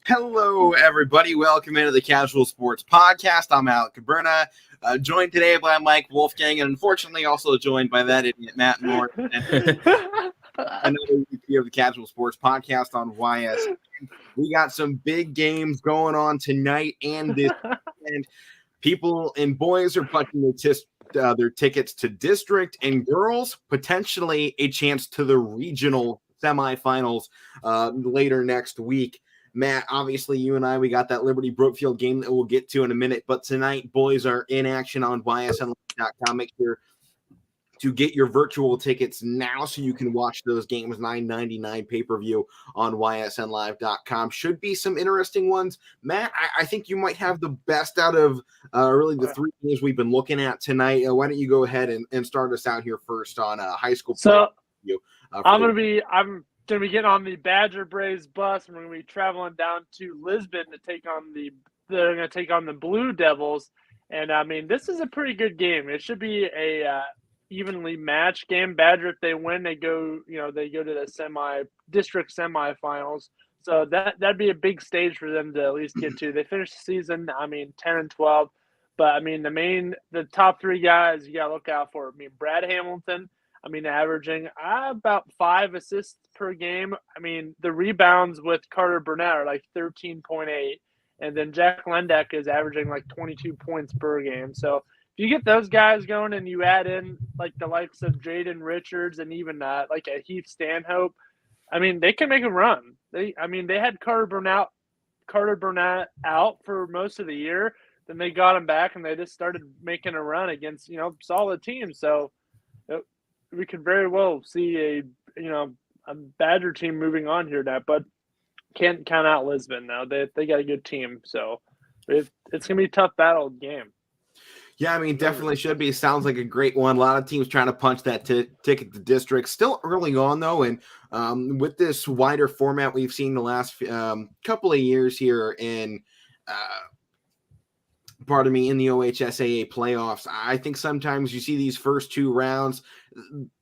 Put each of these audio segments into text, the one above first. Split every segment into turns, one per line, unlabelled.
Hello, everybody. Welcome into the Casual Sports Podcast. I'm Alek Koberna, joined today by Mike Wolfgang, and unfortunately also joined by that idiot Matt Morrison, another VP of the Casual Sports Podcast on YSN. We got some big games going on tonight and this weekend. People and boys are punching their tickets to district, and girls potentially a chance to the regional semifinals later next week. Matt, obviously you and I, we got that Liberty Brookfield game that we'll get to in a minute, but tonight boys are in action on YSN.com. Make sure to get your virtual tickets now so you can watch those games. $9.99 pay-per-view on YSNlive.com. Should be some interesting ones. Matt, I think you might have the best out of really the three games we've been looking at tonight. Why don't you go ahead and start us out here first on high school play?
I'm going to be getting on the Badger Braves bus, and we're going to be traveling down to Lisbon to take on the Blue Devils. And I mean, this is a pretty good game. It should be a evenly matched game. Badger, if they win, they go to the district semifinals. So that'd be a big stage for them to at least get to. They finished the season, 10-12. But the top three guys you got to look out for. Brad Hamilton, averaging about 5 assists per game. The rebounds with Carter Burnett are like 13.8. And then Jack Lendeck is averaging like 22 points per game. So if you get those guys going and you add in like the likes of Jaden Richards and even like a Heath Stanhope, they can make a run. They had Carter Burnett out for most of the year. Then they got him back and they just started making a run against, solid teams. So we could very well see a Badger team moving on here now, but can't count out Lisbon now. They got a good team, so it's gonna be a tough battle game.
Yeah, definitely should be. Sounds like a great one. A lot of teams trying to punch that ticket to district. Still early on though, and with this wider format we've seen the last couple of years here in in the OHSAA playoffs, I think sometimes you see these first two rounds,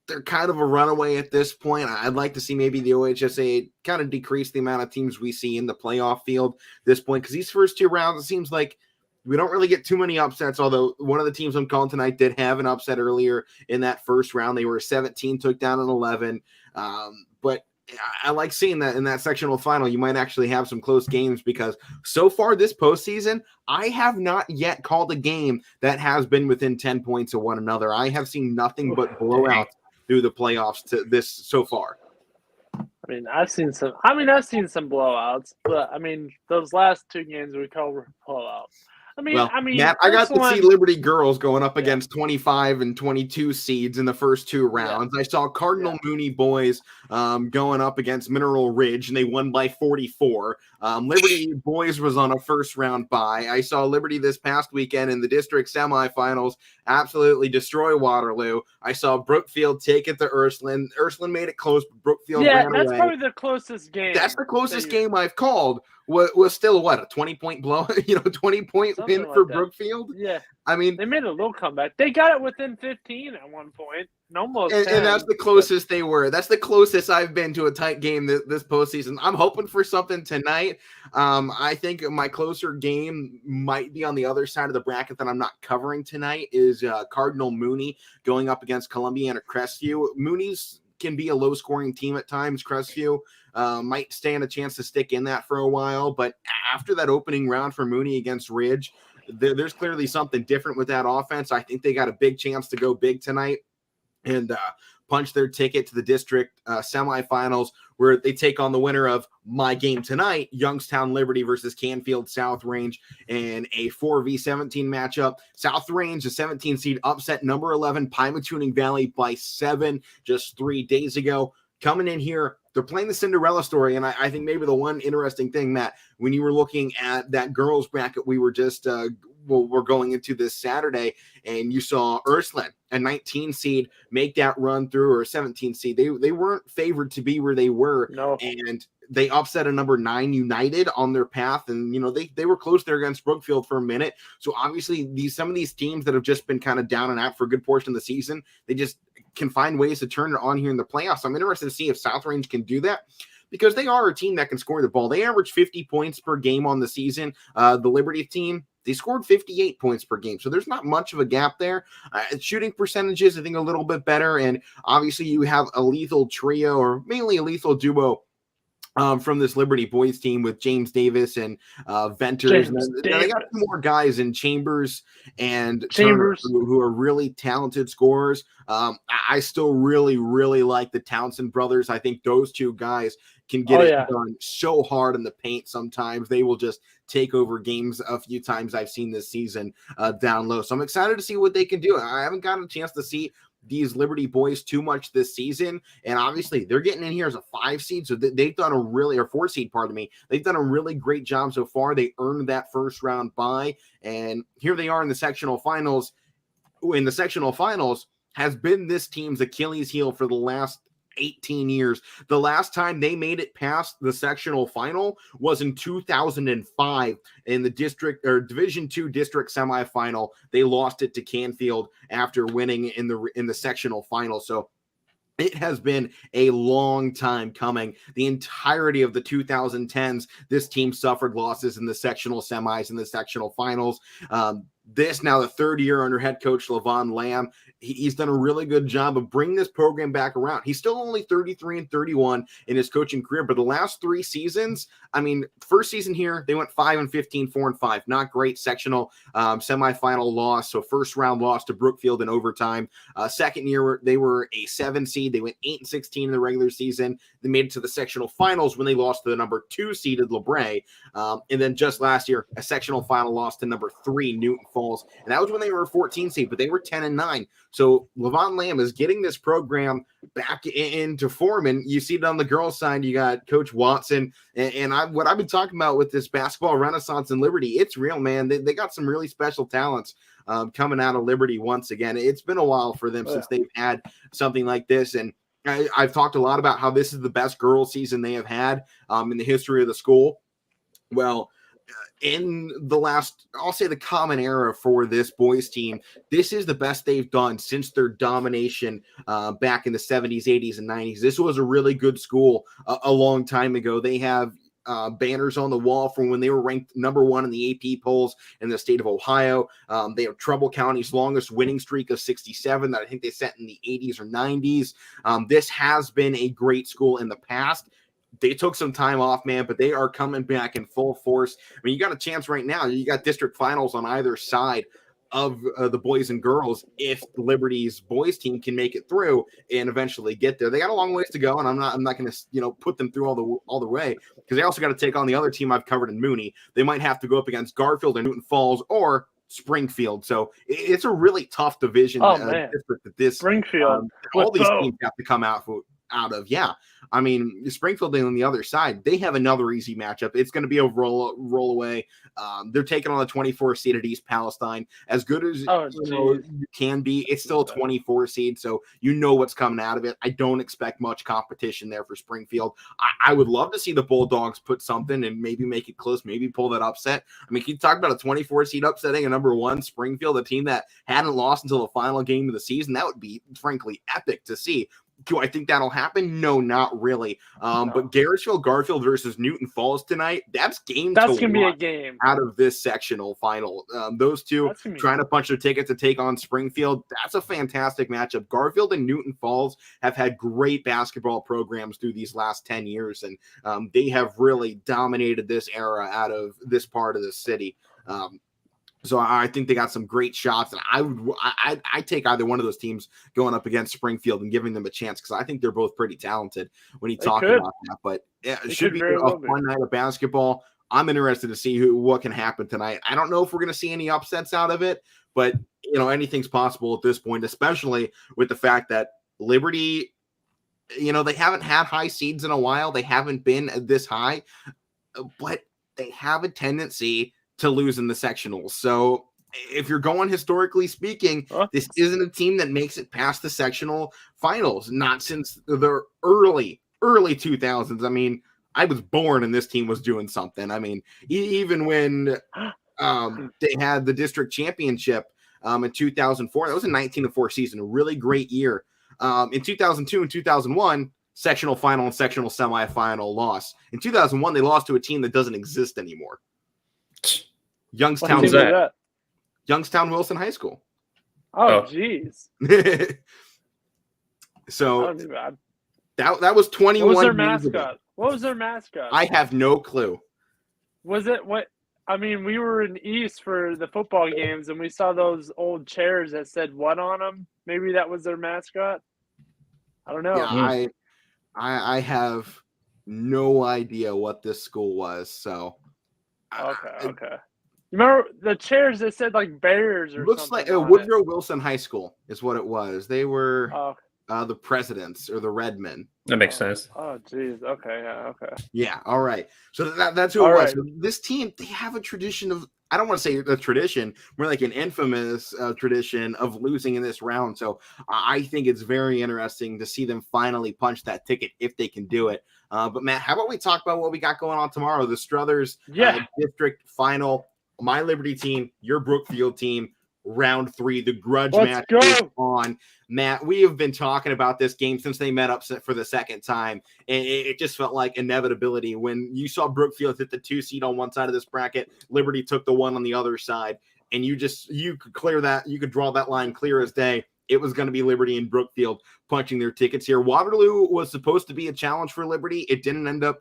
they're kind of a runaway at this point. I'd like to see maybe the OHSAA kind of decrease the amount of teams we see in the playoff field at this point, because these first two rounds, it seems like we don't really get too many upsets, although one of the teams I'm calling tonight did have an upset earlier in that first round. They were 17, took down an 11, but I like seeing that in that sectional final. You might actually have some close games, because so far this postseason, I have not yet called a game that has been within 10 points of one another. I have seen nothing but blowouts through the playoffs to this so far.
I've seen some blowouts, but those last two games we call blowouts.
Matt, I got to see Liberty girls going up against 25 and 22 seeds in the first two rounds. I saw Cardinal Mooney boys going up against Mineral Ridge, and they won by 44. Liberty boys was on a first round bye. I saw Liberty this past weekend in the district semifinals absolutely destroy Waterloo. I saw Brookfield take it to Ursuline. Ursuline made it close, but Brookfield ran away.
That's probably the closest game.
That's the closest game I've called. Was still a 20-point blow, 20-point win for Brookfield.
Yeah,
they
made a little comeback. They got it within 15 at one point, almost. And
that's the closest they were. That's the closest I've been to a tight game this postseason. I'm hoping for something tonight. I think my closer game might be on the other side of the bracket that I'm not covering tonight. Is Cardinal Mooney going up against Columbiana Crestview. Mooney's can be a low-scoring team at times. Crestview might stand a chance to stick in that for a while, but after that opening round for Mooney against Ridge, there's clearly something different with that offense. I think they got a big chance to go big tonight and punch their ticket to the district semifinals, where they take on the winner of my game tonight, Youngstown Liberty versus Canfield South Range, in a 4v17 matchup. South Range, a 17 seed, upset number 11 Pymatuning Valley by 7 just 3 days ago. Coming in here, they're playing the Cinderella story, and I think maybe the one interesting thing, Matt, when you were looking at that girls bracket we were just we're going into this Saturday, and you saw Ursuline, a 19 seed, make that run through, or a 17 seed. They weren't favored to be where they were, and they upset a number 9 United on their path, and they were close there against Brookfield for a minute. So obviously some of these teams that have just been kind of down and out for a good portion of the season, they just can find ways to turn it on here in the playoffs. I'm interested to see if South Range can do that, because they are a team that can score the ball. They average 50 points per game on the season. The Liberty team, they scored 58 points per game. So there's not much of a gap there. Shooting percentages, I think, a little bit better. And obviously you have a lethal trio, or mainly a lethal duo, from this Liberty boys team with James Davis and Venters. They got some more guys in Chambers and Chambers who are really talented scorers. I still really, really like the Townsend brothers. I think those two guys can get it done so hard in the paint sometimes. They will just take over games a few times I've seen this season down low. So I'm excited to see what they can do. I haven't gotten a chance to see these Liberty boys too much this season, and obviously they're getting in here as a 5 seed, so they've done a really, or 4 seed, pardon me, they've done a really great job so far. They earned that first round bye, and here they are in the sectional finals. In the sectional finals has been this team's Achilles heel for the last 18 years. The last time they made it past the sectional final was in 2005 in the district or Division II district semifinal. They lost it to Canfield after winning in the sectional final. So it has been a long time coming. The entirety of the 2010s, this team suffered losses in the sectional semis and the sectional finals. This now the third year under head coach Levon Lamb. He's done a really good job of bringing this program back around. He's still only 33 and 31 in his coaching career, but the last 3 seasons, I mean, first season here, they went 5 and 15, 4 and 5. Not great. Sectional semifinal loss, so first round loss to Brookfield in overtime. Second year, they were a 7 seed. They went 8 and 16 in the regular season. They made it to the sectional finals when they lost to the number 2 seeded LeBray. And then just last year, a sectional final loss to number 3 Newton Falls. And that was when they were a 14 seed, but they were 10 and 9. So Levon Lamb is getting this program back into form. And you see it on the girls' side. You got Coach Watson. And what I've been talking about with this basketball renaissance in Liberty, it's real, man. They got some really special talents coming out of Liberty once again. It's been a while for them since they've had something like this. And I've talked a lot about how this is the best girls' season they have had in the history of the school. Well, in the last, I'll say the common era for this boys team, this is the best they've done since their domination back in the 70s, 80s, and 90s. This was a really good school a long time ago. They have banners on the wall from when they were ranked number 1 in the AP polls in the state of Ohio. They have Trumbull County's longest winning streak of 67 that I think they set in the 80s or 90s. This has been a great school in the past. They took some time off, man, but they are coming back in full force. I mean, you got a chance right now. You got district finals on either side of the boys and girls if Liberty's boys team can make it through and eventually get there. They got a long ways to go, and I'm not going to put them through all the way, because they also got to take on the other team I've covered in Mooney. They might have to go up against Garfield and Newton Falls or Springfield. So it's a really tough division district that this
Springfield
all these teams have to come out of. Yeah. I mean, Springfield on the other side, they have another easy matchup. It's going to be a roll away. They're taking on the 24 seed at East Palestine. As good as you can be, it's still a 24 seed, so you know what's coming out of it. I don't expect much competition there for Springfield. I would love to see the Bulldogs put something and maybe make it close, maybe pull that upset. I mean, can you talk about a 24 seed upsetting a number 1 Springfield, a team that hadn't lost until the final game of the season? That would be, frankly, epic to see. Do I think that'll happen? No, not really.
No.
But Garrettsville, Garfield versus Newton Falls tonight, that's
going to be a game
out of this sectional final. Those two trying to punch their ticket to take on Springfield. That's a fantastic matchup. Garfield and Newton Falls have had great basketball programs through these last 10 years, and they have really dominated this era out of this part of the city. So I think they got some great shots, and I'd take either one of those teams going up against Springfield and giving them a chance, because I think they're both pretty talented when you talk about that. But it should be a fun night of basketball. I'm interested to see what can happen tonight. I don't know if we're going to see any upsets out of it, but anything's possible at this point, especially with the fact that Liberty, they haven't had high seeds in a while. They haven't been this high, but they have a tendency to lose in the sectionals. So if you're going historically speaking, this isn't a team that makes it past the sectional finals, not since the early 2000s. I mean, I was born and this team was doing something. I mean, even when they had the district championship in 2004, that was a 19-4 season, a really great year. In 2002 and 2001, sectional final and sectional semifinal loss. In 2001, they lost to a team that doesn't exist anymore. Youngstown Wilson High School.
Oh, jeez.
So that was 21
What was their
years
mascot?
ago.
What was their mascot?
I have no clue.
Was it what? I mean, we were in East for the football games, and we saw those old chairs that said what on them. Maybe that was their mascot. I don't know.
Yeah, I have no idea what this school was. So
okay. You remember the chairs that said like Bears or
looks
something?
Looks like Woodrow Wilson High School is what it was. They were the presidents or the Redmen.
That makes sense.
Oh, geez. Okay. Yeah. Okay.
Yeah. All right. So that's who it was. So this team, they have a tradition of, I don't want to say a tradition, more like an infamous tradition of losing in this round. So I think it's very interesting to see them finally punch that ticket if they can do it. But Matt, how about we talk about what we got going on tomorrow? The Struthers district final. My Liberty team, your Brookfield team, round 3, the grudge match is on. Matt, we have been talking about this game since they met up for the second time, and it just felt like inevitability. When you saw Brookfield hit the 2 seed on one side of this bracket, Liberty took the 1 on the other side, and you could clear that, you could draw that line clear as day. It was going to be Liberty and Brookfield punching their tickets here. Waterloo was supposed to be a challenge for Liberty. It didn't end up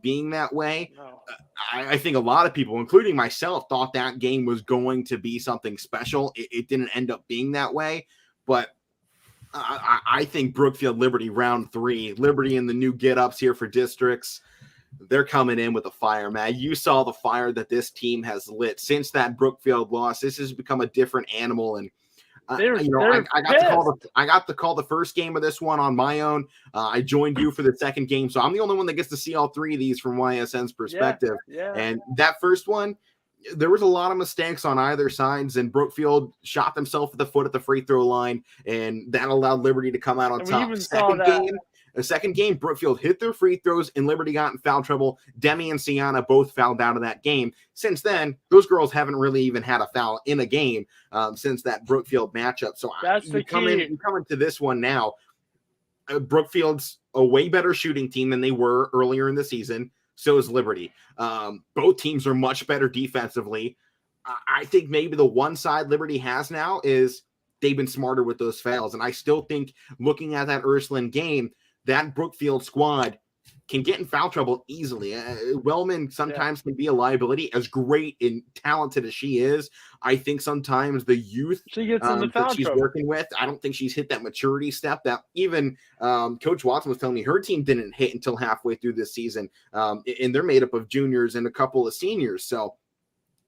being that way.
No.
I think a lot of people, including myself, thought that game was going to be something special. It didn't end up being that way. But I think Brookfield Liberty round 3, Liberty in the new get-ups here for districts, they're coming in with a fire, man. You saw the fire that this team has lit since that Brookfield loss. This has become a different animal, and I got to call the first game of this one on my own. I joined you for the second game, so I'm the only one that gets to see all 3 of these from YSN's perspective.
Yeah.
And that first one, there was a lot of mistakes on either sides, and Brookfield shot themselves at the foot at the free throw line, and that allowed Liberty to come out on top. The second game, Brookfield hit their free throws, and Liberty got in foul trouble. Demi and Sienna both fouled out of that game. Since then, those girls haven't really even had a foul in a game since that Brookfield matchup. So you come into this one now. Brookfield's a way better shooting team than they were earlier in the season. So is Liberty. Both teams are much better defensively. I think maybe the one side Liberty has now is they've been smarter with those fouls. And I still think, looking at that Ursuline game, that Brookfield squad can get in foul trouble easily. Wellman sometimes can be a liability. As great and talented as she is, I think sometimes the youth
she gets in foul
that she's
trouble.
working with, I don't think she's hit that maturity step that even Coach Watson was telling me her team didn't hit until halfway through this season. And they're made up of juniors and a couple of seniors. So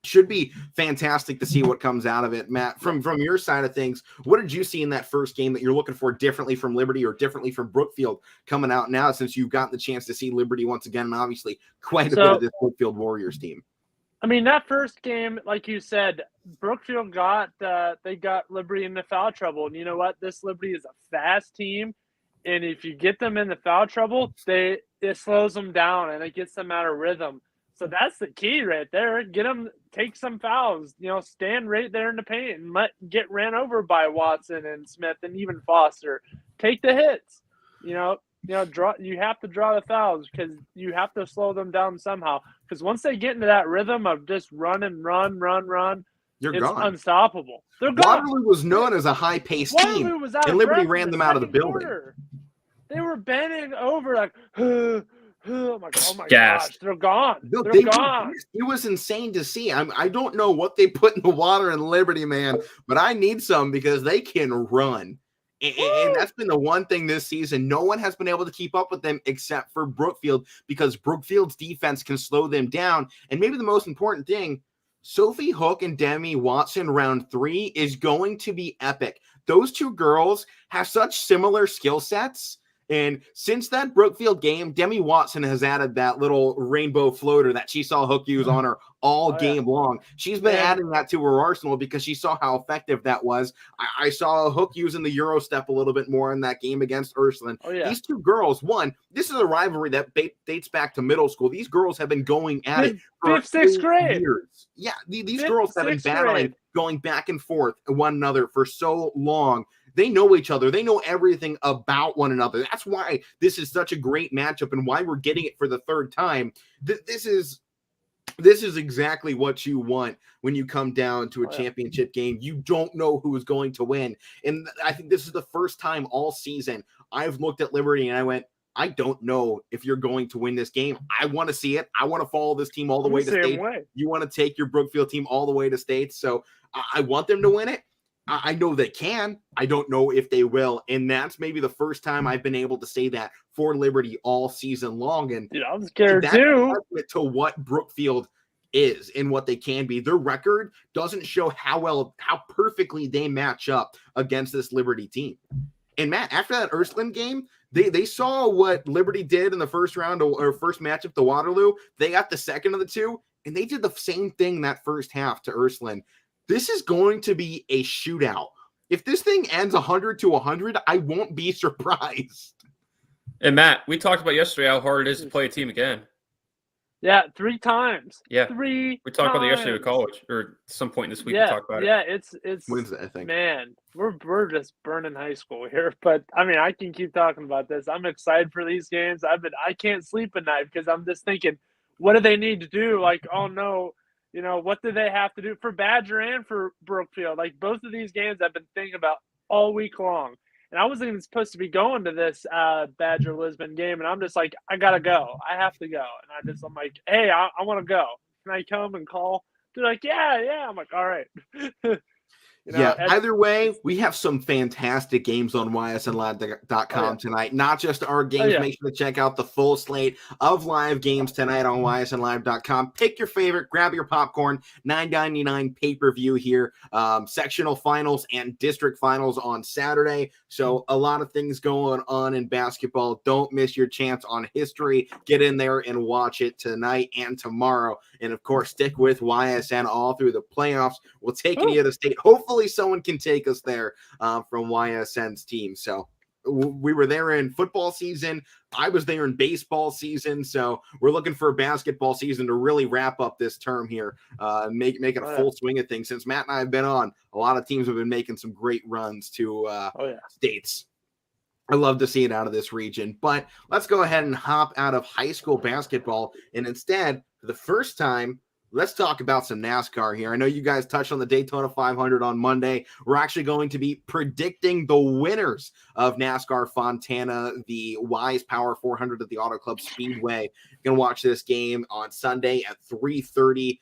should be fantastic to see what comes out of it. Matt, from your side of things, what did you see in that first game that you're looking for differently from Liberty or differently from Brookfield coming out now, since you've gotten the chance to see Liberty once again, and obviously quite a bit of this Brookfield Warriors team?
I mean, that first game, like you said, Brookfield got Liberty into foul trouble. And you know what? This Liberty is a fast team. And if you get them in the foul trouble, it slows them down and it gets them out of rhythm. So that's the key right there. Get them, take some fouls, stand right there in the paint and get ran over by Watson and Smith and even Foster. Take the hits. draw. You have to draw the fouls because you have to slow them down somehow. Because once they get into that rhythm of just run,
You're
it's
gone.
unstoppable. They're gone.
Waterloo was known as a high-paced team,
Waterloo was out
and
of
Liberty
breath in
ran
the
them out of the
second
building.
quarter. They were bending over like, oh my
Gas.
gosh, they're gone.
No,
They're gone.
It was insane to see. I don't know what they put in the water in Liberty, man, but I need some because they can run. And that's been the one thing this season. No one has been able to keep up with them except for Brookfield because Brookfield's defense can slow them down. And maybe the most important thing, Sophie Hook and Demi Watson round 3 is going to be epic. Those two girls have such similar skill sets. And since that Brookfield game, Demi Watson has added that little rainbow floater that she saw Hook use on her all game long. She's been adding that to her arsenal because she saw how effective that was. I saw Hook using the Euro step a little bit more in that game against Ursuline. These two girls, this is a rivalry that dates back to middle school. These girls have been going at it for
5th, 6th grade.
years. Yeah, these girls have been battling, going back and forth one another for so long. They know each other. They know everything about one another. That's why this is such a great matchup and why we're getting it for the third time. This is exactly what you want when you come down to a championship game. You don't know who is going to win. And I think this is the first time all season I've looked at Liberty and I went, I don't know if you're going to win this game. I want to see it. I want to follow this team all the way to state. You want to take your Brookfield team all the way to state. So I want them to win it. I know they can. I don't know if they will. And that's maybe the first time I've been able to say that for Liberty all season long. And
I'm scared too.
To what Brookfield is and what they can be. Their record doesn't show how perfectly they match up against this Liberty team. And Matt, after that Ursuline game, they saw what Liberty did in the first round or first matchup to Waterloo. They got the second of the two, and they did the same thing that first half to Ursuline. This is going to be a shootout. If this thing ends 100-100, I won't be surprised.
And Matt, we talked about yesterday how hard it is to play a team again.
Yeah, 3 times.
Yeah,
3
we talked about it yesterday with college, or some point this week.
Yeah,
we talked about
it. It's
Wednesday, I think.
Man, we're just burning high school here. But I mean, I can keep talking about this. I'm excited for these games. I can't sleep at night because I'm just thinking, what do they need to do? Like, oh no. What do they have to do for Badger and for Brookfield? Like, both of these games I've been thinking about all week long. And I wasn't even supposed to be going to this Badger Lisbon game. And I'm just like, I got to go. I have to go. And I'm like, hey, I want to go. Can I come and call? They're like, yeah. I'm like, all right.
Either way, we have some fantastic games on YSNLive.com tonight. Not just our games. Make sure to check out the full slate of live games tonight on YSNLive.com. Pick your favorite, grab your popcorn, $9.99 pay-per-view here. Sectional finals and district finals on Saturday. So a lot of things going on in basketball. Don't miss your chance on history. Get in there and watch it tonight and tomorrow. And of course, stick with YSN all through the playoffs. We'll take any of the state. Hopefully someone can take us there from YSN's team. So we were there in football season. I was there in baseball season. So we're looking for a basketball season to really wrap up this term here, make it a full swing of things. Since Matt and I have been on, a lot of teams have been making some great runs to states. I love to see it out of this region. But let's go ahead and hop out of high school basketball. And instead, for the first time, let's talk about some NASCAR here. I know you guys touched on the Daytona 500 on Monday. We're actually going to be predicting the winners of NASCAR Fontana, the Wise Power 400 at the Auto Club Speedway. You can watch this game on Sunday at 3:30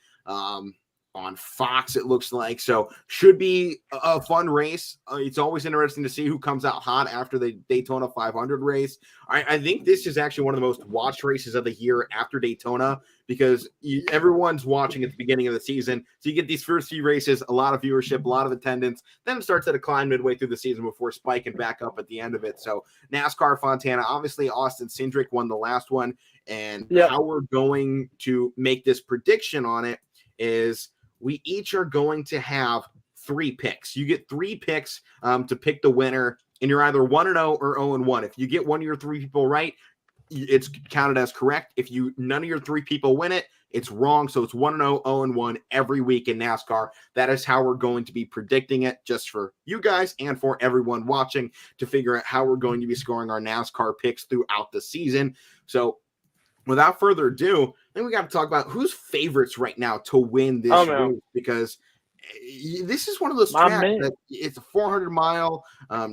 on Fox, it looks like. So should be a fun race. It's always interesting to see who comes out hot after the Daytona 500 race. I think this is actually one of the most watched races of the year after Daytona because everyone's watching at the beginning of the season. So you get these first few races, a lot of viewership, a lot of attendance. Then it starts to decline midway through the season before spiking back up at the end of it. So NASCAR Fontana, obviously Austin Cindric won the last one. And how we're going to make this prediction on it is we each are going to have 3 picks. You get 3 picks to pick the winner, and you're either 1-0 or 0-1. If you get one of your 3 people right, it's counted as correct. If none of your 3 people win it, it's wrong. So it's 1-0, 0-1 every week in NASCAR. That is how we're going to be predicting it, just for you guys and for everyone watching, to figure out how we're going to be scoring our NASCAR picks throughout the season. So without further ado, then we got to talk about who's favorites right now to win this race, because this is one of those tracks that it's a 400-mile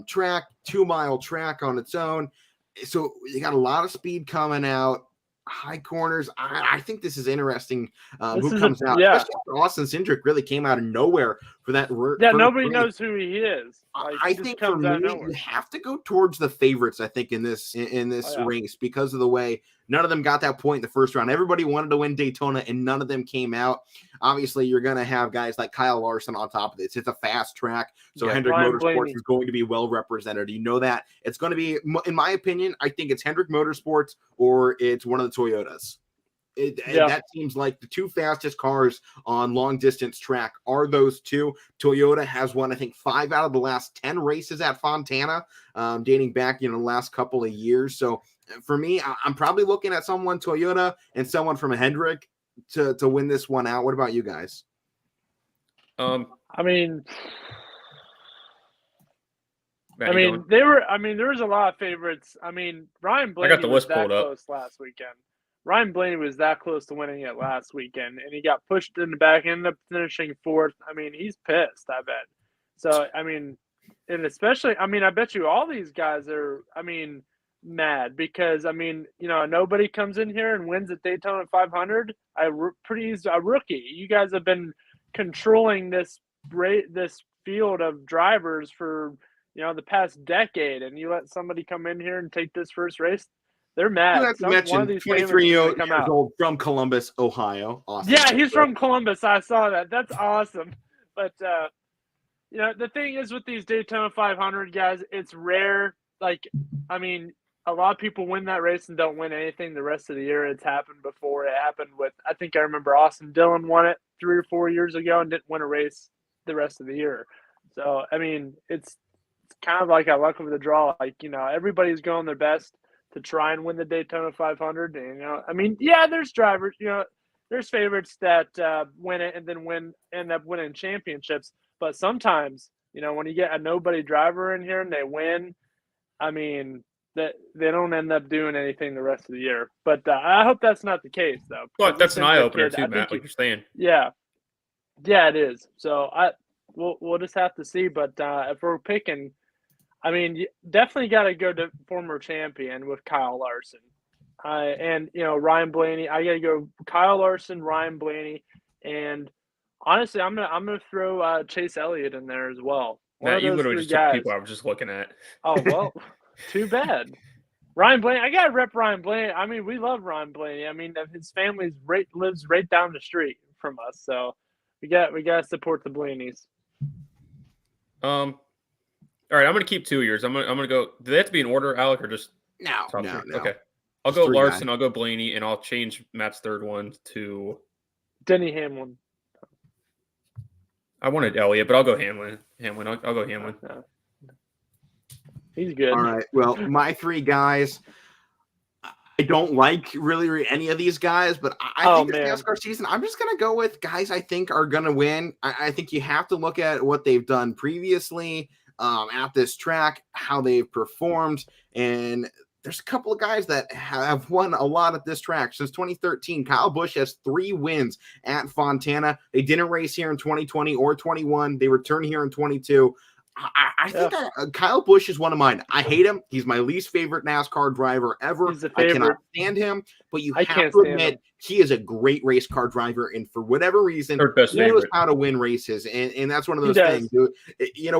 track, 2-mile track on its own. So you got a lot of speed coming out, high corners. I think this is interesting. Who comes out?
Yeah.
Especially after Austin Cindric really came out of nowhere for that.
Nobody knows who he is.
I think for me, you have to go towards the favorites. I think in this race, because of the way none of them got that point in the first round. Everybody wanted to win Daytona, and none of them came out. Obviously, you're going to have guys like Kyle Larson on top of this. It's a fast track, so Hendrick Motorsports is going to be well represented. You know that. It's going to be, in my opinion, I think it's Hendrick Motorsports or it's one of the Toyotas. That seems like the 2 fastest cars on long distance track are those 2. Toyota has won, I think, 5 out of the last 10 races at Fontana, dating back, the last couple of years. So for me, I'm probably looking at someone Toyota and someone from a Hendrick to win this one out. What about you guys?
there was a lot of favorites. Ryan Blaney was that close last weekend. Ryan Blaney was that close to winning it last weekend, and he got pushed in the back, ended up finishing 4th. He's pissed, I bet. So, and especially, I bet you all these guys are, mad because, nobody comes in here and wins at Daytona 500. A rookie. You guys have been controlling this field of drivers for, the past decade, and you let somebody come in here and take this first race. They're mad.
You have to mention 23 years old from Columbus, Ohio. Awesome.
Yeah, he's from Columbus. I saw that. That's awesome. But, the thing is with these Daytona 500 guys, it's rare. A lot of people win that race and don't win anything the rest of the year. It's happened before. It happened with, I think I remember Austin Dillon won it 3 or 4 years ago and didn't win a race the rest of the year. So, it's kind of like a luck of the draw. Everybody's going their best to try and win the Daytona 500. And, there's drivers, there's favorites that win it and then end up winning championships. But sometimes, when you get a nobody driver in here and they win, that they don't end up doing anything the rest of the year. But I hope that's not the case, though.
But that's an eye-opener too, Matt, like you're saying.
Yeah, it is. So we'll just have to see. But if we're picking, you definitely got to go to former champion with Kyle Larson. And, Ryan Blaney. I got to go Kyle Larson, Ryan Blaney. And honestly, I'm gonna throw Chase Elliott in there as well.
Matt, you literally just took people I was just looking at.
Oh, well, too bad. Ryan Blaney. I got to rep Ryan Blaney. We love Ryan Blaney. His family lives right down the street from us. So we got to support the Blaneys.
All right, I'm gonna keep 2 years. I'm gonna go. Do they have to be in order, Alek, or just
no?
Okay, I'll go Larson. I'll go Blaney, and I'll change Matt's third one to
Denny Hamlin.
I wanted Elliott, but I'll go Hamlin. I'll go Hamlin.
He's good.
All right. Well, my 3 guys. I don't like really any of these guys, but I think this NASCAR season, I'm just going to go with guys I think are going to win. I think you have to look at what they've done previously at this track, how they've performed, and there's a couple of guys that have won a lot at this track. Since 2013, Kyle Busch has 3 wins at Fontana. They didn't race here in 2020 or 21. They returned here in 22. I think Kyle Busch is one of mine. I hate him. He's my least favorite NASCAR driver ever. I cannot stand him, but you have to admit he is a great race car driver, and for whatever reason, he knows how to win races, and that's one of those things. We're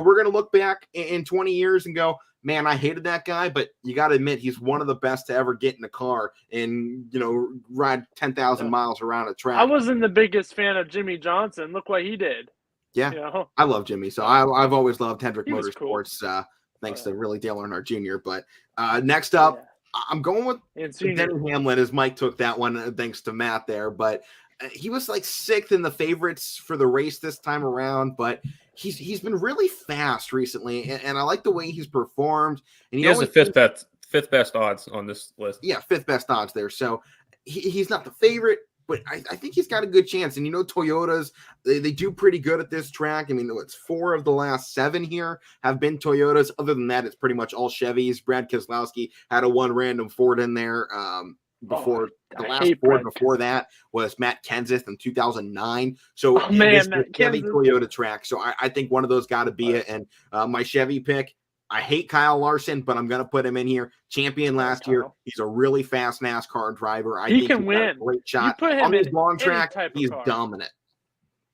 going to look back in 20 years and go, man, I hated that guy, but you got to admit he's one of the best to ever get in a car and, ride 10,000 miles around a track.
I wasn't the biggest fan of Jimmy Johnson. Look what he did.
Yeah, I love Jimmy. So I've always loved Hendrick Motorsports, cool. Thanks to really Dale Earnhardt Jr. But next up, I'm going with Denny Hamlin, as Mike took that one, thanks to Matt there. But he was like 6th in the favorites for the race this time around. But he's been really fast recently, and I like the way he's performed. And
he has the fifth best odds on this list.
Yeah, fifth best odds there. So he's not the favorite, but I think he's got a good chance. And Toyotas, they do pretty good at this track. I mean, it's 4 of the last 7 here have been Toyotas. Other than that, it's pretty much all Chevys. Brad Keselowski had a one random Ford in there. Before the last Ford before that was Matt Kenseth in 2009. So it's a Chevy Toyota track. So I think one of those got to be it. And my Chevy pick, I hate Kyle Larson, but I'm going to put him in here. Champion last year. He's a really fast NASCAR driver. I think
he can win.
A great shot.
You put him
on
in
his long track, he's
car.
dominant.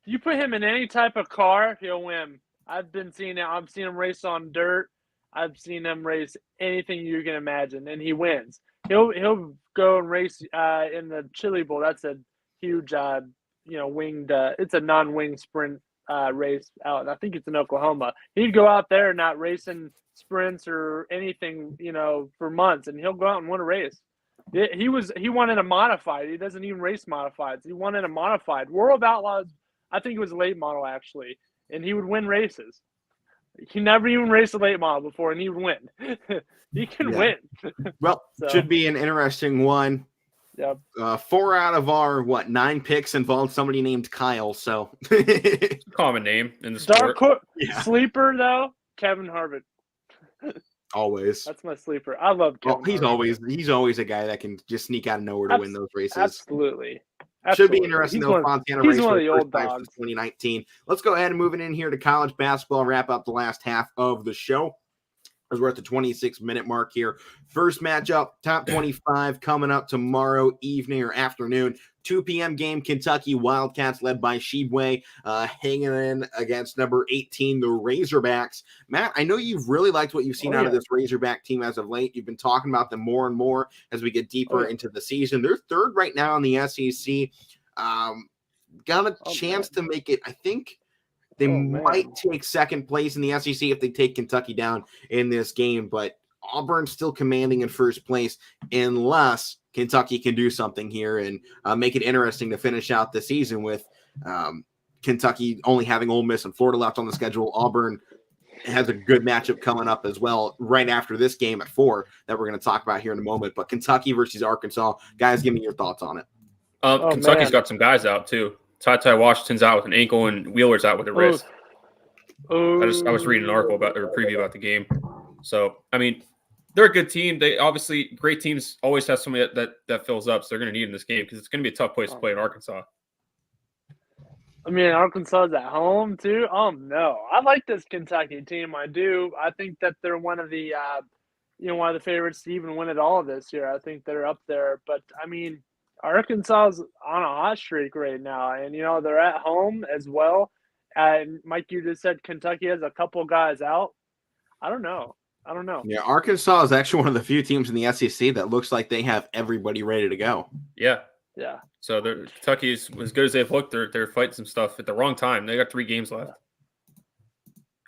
You put him in any type of car, he'll win. I've seen him race on dirt. I've seen him race anything you can imagine, and he wins. He'll go and race in the Chili Bowl. That's a huge, winged. It's a non-wing sprint race out. I think it's in Oklahoma. He'd go out there not racing sprints or anything, for months, and he'll go out and win a race. He won in a modified. He doesn't even race modifieds. He won in a modified. World Outlaws, I think it was a late model actually, and he would win races. He never even raced a late model before, and he would win. He can win.
Well, should be an interesting one.
Yep.
4 out of our 9 picks involved somebody named Kyle. So
common name in the sport.
Sleeper though, Kevin Harvick.
Always.
That's my sleeper. I love Kevin.
He's always a guy that can just sneak out of nowhere to win those races.
Absolutely.
Should be interesting though. Fontana
he's
race
one of the old
dogs. 2019. Let's go ahead and move it in here to college basketball. Wrap up the last half of the show. As we're at the 26-minute mark here. First matchup, top 25 coming up tomorrow evening or afternoon. 2 p.m. game, Kentucky Wildcats led by Shibwe hanging in against number 18, the Razorbacks. Matt, I know you've really liked what you've seen out of this Razorback team as of late. You've been talking about them more and more as we get deeper into the season. They're third right now in the SEC. Got a chance to make it, I think. They might take second place in the SEC if they take Kentucky down in this game, but Auburn's still commanding in first place unless Kentucky can do something here and make it interesting to finish out the season with Kentucky only having Ole Miss and Florida left on the schedule. Auburn has a good matchup coming up as well right after this game at 4 that we're going to talk about here in a moment. But Kentucky versus Arkansas, guys, give me your thoughts on it.
Kentucky's got some guys out too. Ty Washington's out with an ankle and Wheeler's out with a wrist. I was reading an article about or a preview about the game. So, I mean, they're a good team. They obviously great teams always have somebody that fills up. So they're going to need in this game because it's going to be a tough place to play in Arkansas.
I mean, Arkansas's at home too. No, I like this Kentucky team. I do. I think that they're one of the, one of the favorites to even win it all this year. I think they're up there. But I mean, Arkansas's on a hot streak right now, and they're at home as well. And Mike, you just said Kentucky has a couple guys out. I don't know.
Yeah, Arkansas is actually one of the few teams in the SEC that looks like they have everybody ready to go.
Yeah.
So
Kentucky's as good as they've looked. They're fighting some stuff at the wrong time. They got 3 games left.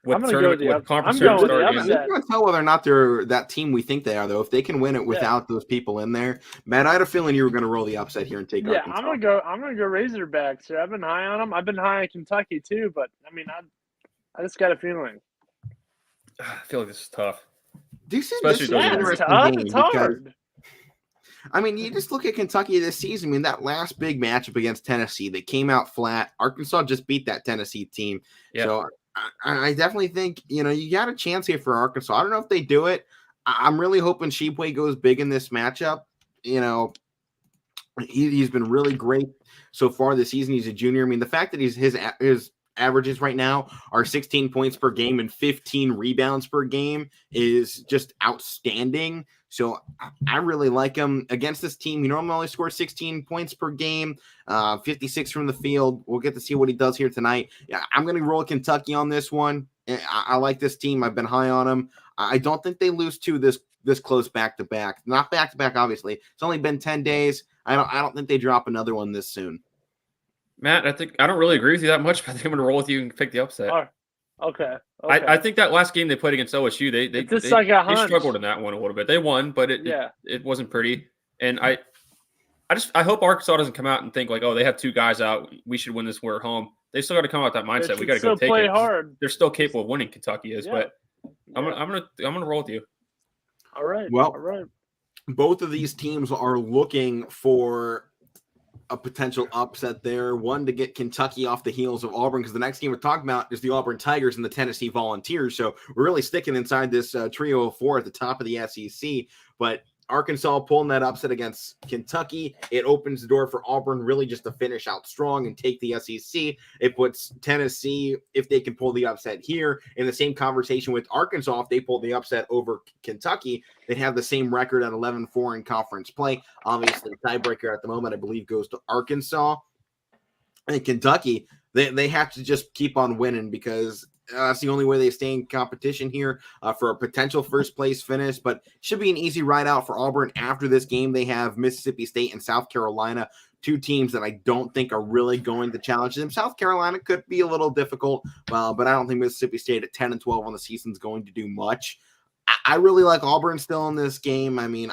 I'm going to go with the upset. I'm
going with the upset. You can't tell whether or not they're that team we think they are, though. If they can win it without those people in there, Matt, I had a feeling you were going to roll the upset here and take.
Yeah, I'm going to go Razorbacks here. I've been high on them. I've been high on Kentucky too, but I mean, I just got a feeling.
I feel like this is tough.
This is an interesting game. It's hard. I mean, you just look at Kentucky this season. I mean, that last big matchup against Tennessee, they came out flat. Arkansas just beat that Tennessee team. Yeah. So I definitely think, you got a chance here for Arkansas. I don't know if they do it. I'm really hoping Shibwe goes big in this matchup. He's been really great so far this season. He's a junior. I mean, the fact that his averages right now are 16 points per game and 15 rebounds per game is just outstanding. So I really like him against this team. He normally only scores 16 points per game, 56 from the field. We'll get to see what he does here tonight. Yeah, I'm going to roll Kentucky on this one. I like this team. I've been high on them. I don't think they lose two this close back-to-back. Not back-to-back, obviously. It's only been 10 days. I don't think they drop another one this soon.
Matt, I don't really agree with you that much, but I think I'm going to roll with you and pick the upset.
Okay.
I think that last game they played against OSU, they struggled in that one a little bit. They won, but it wasn't pretty. And I hope Arkansas doesn't come out and think like, oh, they have 2 guys out, we should win this. We're at home. They still got to come out with that mindset. We got to go take it.
Hard.
They're still capable of winning. Kentucky is, but I'm gonna roll with you.
All right.
Well,
all right.
both of these teams are looking for a potential upset there. One to get Kentucky off the heels of Auburn, because the next game we're talking about is the Auburn Tigers and the Tennessee Volunteers. So we're really sticking inside this trio of four at the top of the SEC. But Arkansas pulling that upset against Kentucky, it opens the door for Auburn really just to finish out strong and take the SEC. It puts Tennessee, if they can pull the upset here, in the same conversation with Arkansas. If they pull the upset over Kentucky, they'd have the same record at 11-4 in conference play. Obviously, the tiebreaker at the moment, I believe, goes to Arkansas. And Kentucky, they have to just keep on winning, because that's the only way they stay in competition here for a potential first place finish. But should be an easy ride out for Auburn. After this game, they have Mississippi State and South Carolina, two teams that I don't think are really going to challenge them. South Carolina could be a little difficult, but I don't think Mississippi State at 10-12 on the season is going to do much. I really like Auburn still in this game. I mean,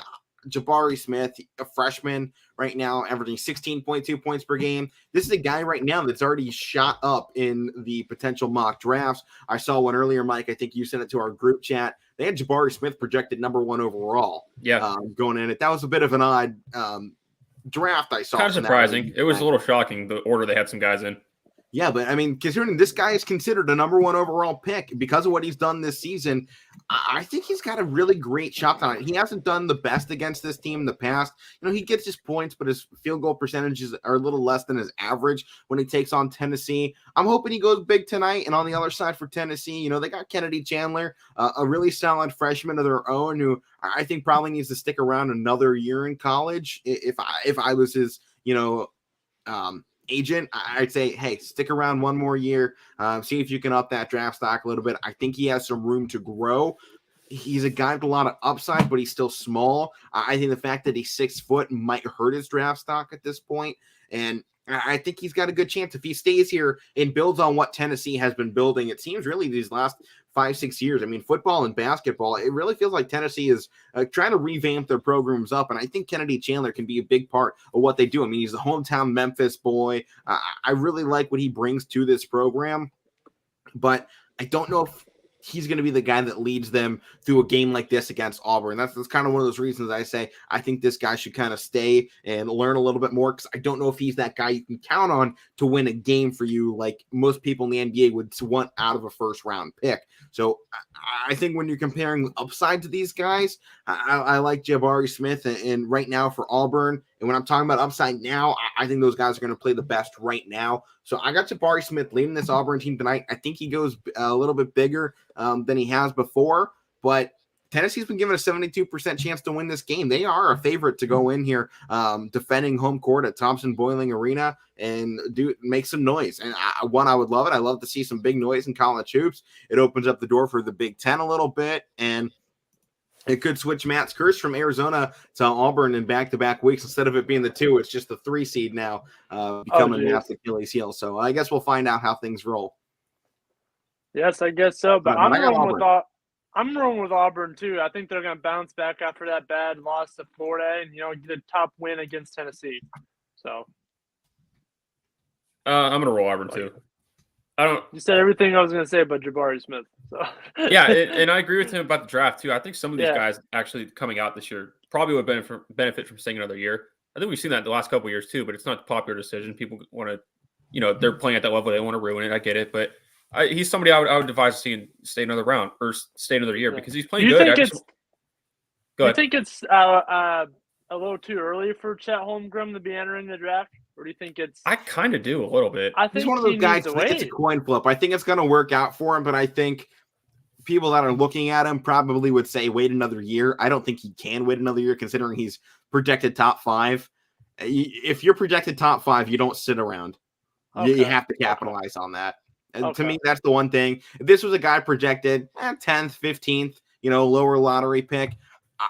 Jabari Smith, a freshman right now, averaging 16.2 points per game. This is a guy right now that's already shot up in the potential mock drafts. I saw one earlier, Mike. I think you sent it to our group chat. They had Jabari Smith projected number 1 overall.
Yeah,
going in it. That was a bit of an odd draft I saw.
Kind of surprising. It was a little shocking, the order they had some guys in.
Yeah, but I mean, considering this guy is considered a number 1 overall pick because of what he's done this season, I think he's got a really great shot on it. He hasn't done the best against this team in the past. You know, he gets his points, but his field goal percentages are a little less than his average when he takes on Tennessee. I'm hoping he goes big tonight. And on the other side for Tennessee, you know, they got Kennedy Chandler, a really solid freshman of their own, who I think probably needs to stick around another year in college. If I was his, agent, I'd say, hey, stick around one more year, see if you can up that draft stock a little bit. I think he has some room to grow. He's a guy with a lot of upside, but he's still small. I think the fact that he's 6 foot might hurt his draft stock at this point. And I think he's got a good chance if he stays here and builds on what Tennessee has been building. It seems really these last 5-6 years. I mean, football and basketball, it really feels like Tennessee is trying to revamp their programs up. And I think Kennedy Chandler can be a big part of what they do. I mean, he's a hometown Memphis boy. I really like what he brings to this program, but I don't know if he's going to be the guy that leads them through a game like this against Auburn. That's kind of one of those reasons I say I think this guy should kind of stay and learn a little bit more, because I don't know if he's that guy you can count on to win a game for you like most people in the NBA would want out of a first-round pick. So I think when you're comparing upside to these guys, I like Jabari Smith, and right now for Auburn, and when I'm talking about upside now, I think those guys are going to play the best right now. So I got Jabari Smith leading this Auburn team tonight. I think he goes a little bit bigger than he has before, but Tennessee's been given a 72% chance to win this game. They are a favorite to go in here defending home court at Thompson-Boling Arena and make some noise. And I would love it. I love to see some big noise in college hoops. It opens up the door for the Big Ten a little bit, and it could switch Matt's curse from Arizona to Auburn in back-to-back weeks. Instead of it being the 2, it's just the 3 seed now, becoming Matt's Achilles heel. So I guess we'll find out how things roll.
Yes, I guess so. But I'm rolling with Auburn too. I think they're going to bounce back after that bad loss to Florida, and get a top win against Tennessee. So
I'm going to roll Auburn too.
You said everything I was going to say about Jabari Smith. So.
Yeah, and I agree with him about the draft too. I think some of these guys actually coming out this year probably would benefit from staying another year. I think we've seen that the last couple of years too, but it's not a popular decision. People want to, they're playing at that level. They want to ruin it. I get it, but he's somebody I would advise seeing stay another round or stay another year because he's playing good.
Do you think it's a little too early for Chet Holmgren to be entering the draft? Or do you think it's...
I kind of do a little bit.
I think
he's one of those guys. I think it's a coin flip. I think it's going to work out for him, but I think people that are looking at him probably would say wait another year. I don't think he can wait another year considering he's projected top 5. If you're projected top 5, you don't sit around. Okay. You have to capitalize on that. And to me, that's the one thing. If this was a guy projected 10th, 15th, lower lottery pick,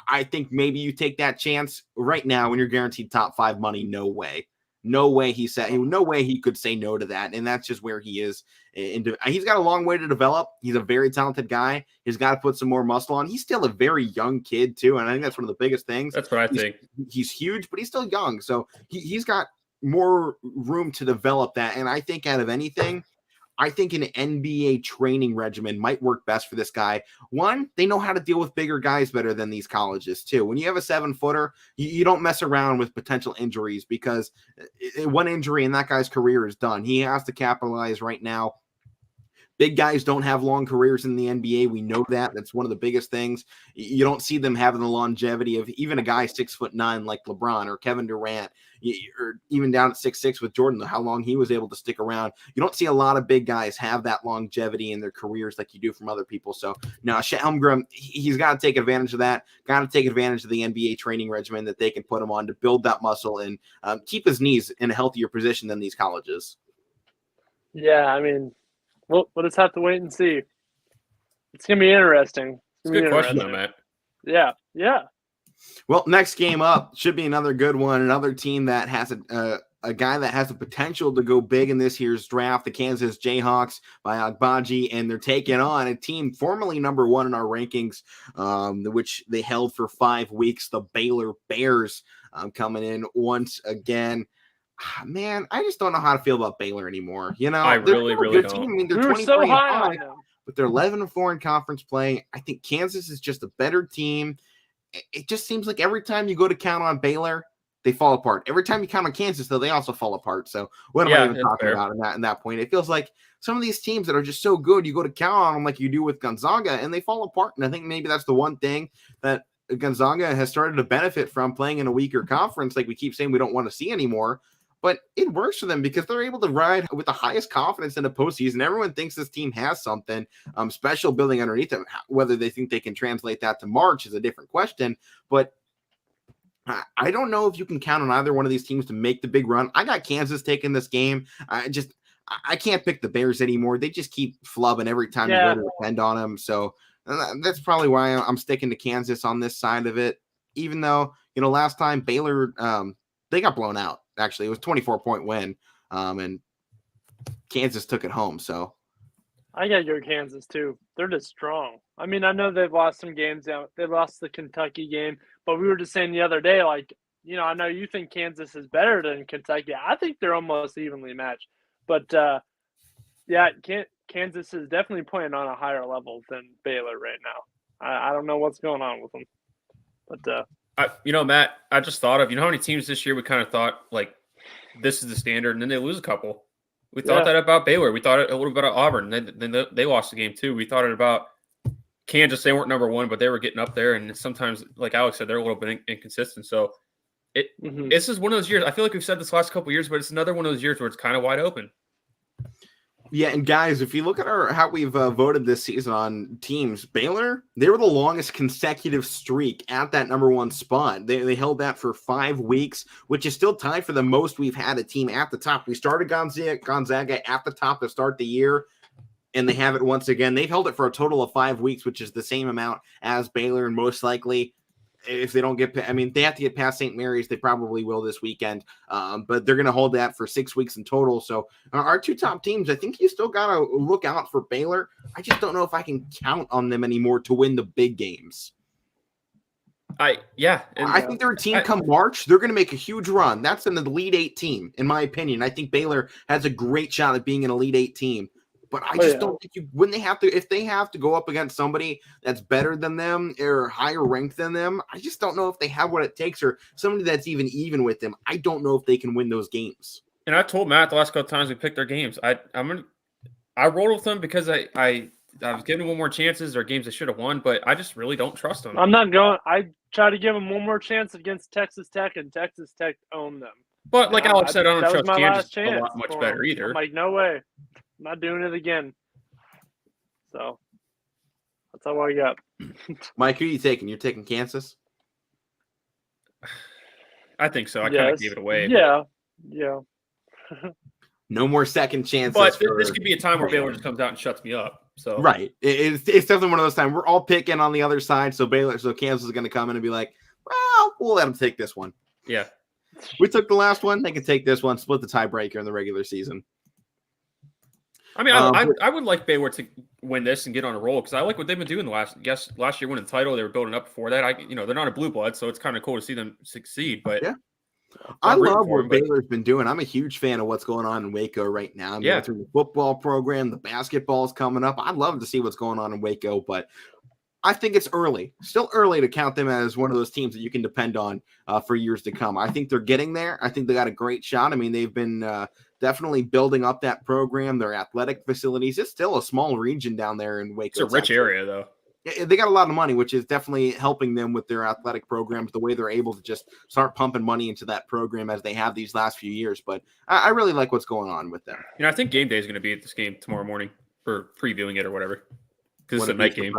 I think maybe you take that chance. Right now when you're guaranteed top 5 money. No way. No way no way he could say no to that. And that's just where he is. He's got a long way to develop. He's a very talented guy. He's got to put some more muscle on. He's still a very young kid too. And I think that's one of the biggest things.
That's what I think.
He's huge, but he's still young. So he's got more room to develop that. And I think out of anything, I think an NBA training regimen might work best for this guy. One, they know how to deal with bigger guys better than these colleges too. When you have a 7-footer, you don't mess around with potential injuries, because one injury and that guy's career is done. He has to capitalize right now. Big guys don't have long careers in the NBA. We know that. That's one of the biggest things. You don't see them having the longevity of even a guy 6'9" like LeBron or Kevin Durant, or even down at 6'6" with Jordan, how long he was able to stick around. You don't see a lot of big guys have that longevity in their careers like you do from other people. So now Chet Holmgren, he's got to take advantage of that. Got to take advantage of the NBA training regimen that they can put him on to build that muscle and keep his knees in a healthier position than these colleges.
Yeah, I mean, we'll just have to wait and see. It's going to be interesting.
It's a good question, though, Matt.
Yeah.
Well, next game up should be another good one. Another team that has a guy that has the potential to go big in this year's draft, the Kansas Jayhawks by Agbaji, and they're taking on a team formerly number 1 in our rankings, which they held for 5 weeks, the Baylor Bears, coming in once again. Man, I just don't know how to feel about Baylor anymore. You know,
I really don't.
Team. I mean, they're
we were so high on them,
but they're 11-4 in conference play. I think Kansas is just a better team. It just seems like every time you go to count on Baylor, they fall apart. Every time you count on Kansas, though, they also fall apart. So what am I even talking about in that point? It feels like some of these teams that are just so good, you go to count on them like you do with Gonzaga, and they fall apart. And I think maybe that's the one thing that Gonzaga has started to benefit from, playing in a weaker conference, like we keep saying we don't want to see anymore. But it works for them because they're able to ride with the highest confidence in the postseason. Everyone thinks this team has something special building underneath them. Whether they think they can translate that to March is a different question. But I don't know if you can count on either one of these teams to make the big run. I got Kansas taking this game. I can't pick the Bears anymore. They just keep flubbing every time you go to depend on them. So that's probably why I'm sticking to Kansas on this side of it. Even though, last time Baylor, they got blown out. Actually, it was a 24-point win, and Kansas took it home. So
I got your Kansas too. They're just strong. I mean, I know they've lost some games out. They lost the Kentucky game, but we were just saying the other day, I know you think Kansas is better than Kentucky. I think they're almost evenly matched. But Kansas is definitely playing on a higher level than Baylor right now. I don't know what's going on with them, but.
Matt, I just thought of, how many teams this year we kind of thought, this is the standard, and then they lose a couple. We thought that about Baylor. We thought it a little bit about Auburn. Then they lost the game, too. We thought it about Kansas. They weren't number 1, but they were getting up there, and sometimes, like Alex said, they're a little bit inconsistent. So this is one of those years. I feel like we've said this last couple of years, but it's another one of those years where it's kind of wide open.
Yeah, and guys, if you look at how we've voted this season on teams, Baylor, they were the longest consecutive streak at that number 1 spot. They held that for 5 weeks, which is still tied for the most we've had a team at the top. We started Gonzaga at the top to start the year, and they have it once again. They've held it for a total of 5 weeks, which is the same amount as Baylor, and most likely, if they don't get, they have to get past St. Mary's. They probably will this weekend, but they're going to hold that for 6 weeks in total. So our 2 top teams, I think you still got to look out for Baylor. I just don't know if I can count on them anymore to win the big games. I think they're a team come March. They're going to make a huge run. That's an Elite 8 team, in my opinion. I think Baylor has a great shot at being an Elite 8 team. But I just don't think if they have to go up against somebody that's better than them or higher ranked than them, I just don't know if they have what it takes, or somebody that's even with them. I don't know if they can win those games.
And I told Matt the last couple times we picked their games, I rolled with them because I was giving them one more chances or games they should have won, but I just really don't trust them.
I'm not going. I try to give them one more chance against Texas Tech, and Texas Tech owned them.
But like Alex said, I don't trust Kansas a lot much better either.
I'm like, no way. I'm not doing it again. So that's all I got.
Mike, who are you taking? You're taking Kansas?
I think so. I kind of gave it away.
Yeah.
No more second chances.
But this could be a time where Baylor just comes out and shuts me up. So
right. It's definitely one of those times. We're all picking on the other side. So Kansas is going to come in and be like, well, we'll let them take this one.
Yeah.
We took the last one. They can take this one, split the tiebreaker in the regular season.
I mean, I would like Baylor to win this and get on a roll because I like what they've been doing last year winning the title. They were building up before that. They're not a blue blood, so it's kind of cool to see them succeed. But
I love what Baylor's been doing. I'm a huge fan of what's going on in Waco right now. I'm going through the football program. The basketball's coming up. I'd love to see what's going on in Waco, but I think it's early. Still early to count them as one of those teams that you can depend on for years to come. I think they're getting there. I think they got a great shot. I mean, they've been definitely building up that program, their athletic facilities. It's still a small region down there in Waco.
It's a rich area, though.
They got a lot of money, which is definitely helping them with their athletic programs, the way they're able to just start pumping money into that program as they have these last few years. But I really like what's going on with them.
I think game day is going to be at this game tomorrow morning for previewing it or whatever, because it's a night game.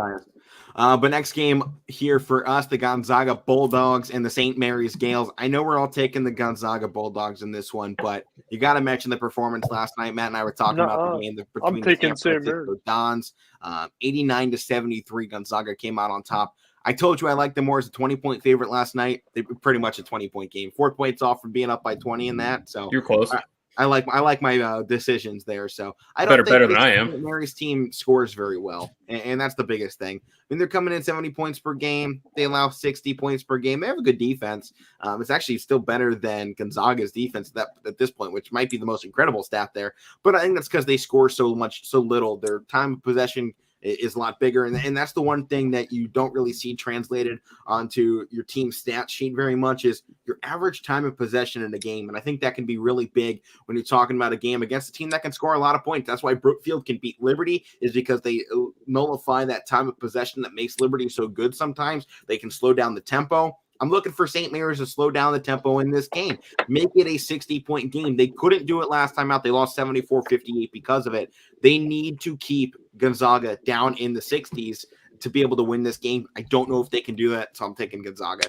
But next game here for us, the Gonzaga Bulldogs and the St. Mary's Gales. I know we're all taking the Gonzaga Bulldogs in this one, but you got to mention the performance last night. Matt and I were talking about the game between the San Francisco Dons. 89-73, Gonzaga came out on top. I told you I liked them more as a 20-point favorite last night. They were pretty much a 20-point game. 4 points off from being up by 20 in that. So
you're close.
I like my decisions there. So I don't think
better than I am.
Mary's team scores very well, and that's the biggest thing. I mean, they're coming in 70 points per game. They allow 60 points per game. They have a good defense. It's actually still better than Gonzaga's defense at this point, which might be the most incredible stat there. But I think that's because they score so little. Their time of possession is a lot bigger. And that's the one thing that you don't really see translated onto your team stat sheet very much is your average time of possession in a game. And I think that can be really big when you're talking about a game against a team that can score a lot of points. That's why Brookfield can beat Liberty, is because they nullify that time of possession that makes Liberty so good sometimes. They can slow down the tempo. I'm looking for St. Mary's to slow down the tempo in this game. Make it a 60-point game. They couldn't do it last time out. They lost 74-58 because of it. They need to keep Gonzaga down in the 60s to be able to win this game. I don't know if they can do that, so I'm taking Gonzaga.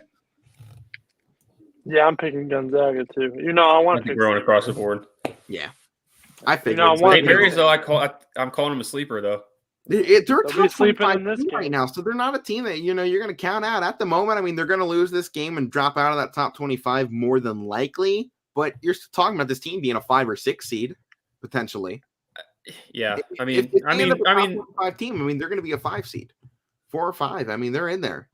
Yeah, I'm picking Gonzaga too. I want to pick
growing across the board.
Yeah, I figured.
St. Mary's though, I'm calling them a sleeper though.
They're tough sleeping in this game right now, so they're not a team that you're going to count out at the moment. I mean, they're going to lose this game and drop out of that top 25 more than likely. But you're still talking about this team being a 5 or 6 seed potentially.
Yeah,
I mean, five team. I mean, they're going to be a 5 seed, 4 or 5. I mean, they're in there.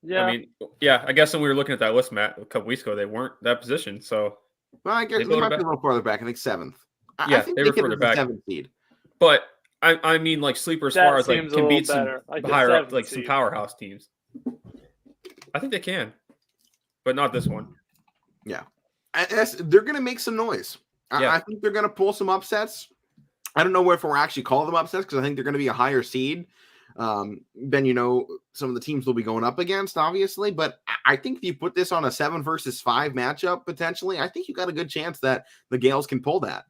Yeah,
I guess when we were looking at that list, Matt, a couple weeks ago, they weren't that position. So,
well, I guess they might be a little farther back. I think 7th.
I think they were further back.
7th seed.
But I mean, like sleeper as far as like can beat some higher up, like some powerhouse teams. I think they can, but not this one.
Yeah, they're going to make some noise. I think they're going to pull some upsets. I don't know if we're actually calling them upsets because I think they're going to be a higher seed than some of the teams will be going up against, obviously. But I think if you put this on a 7 versus 5 matchup potentially, I think you got a good chance that the Gales can pull that.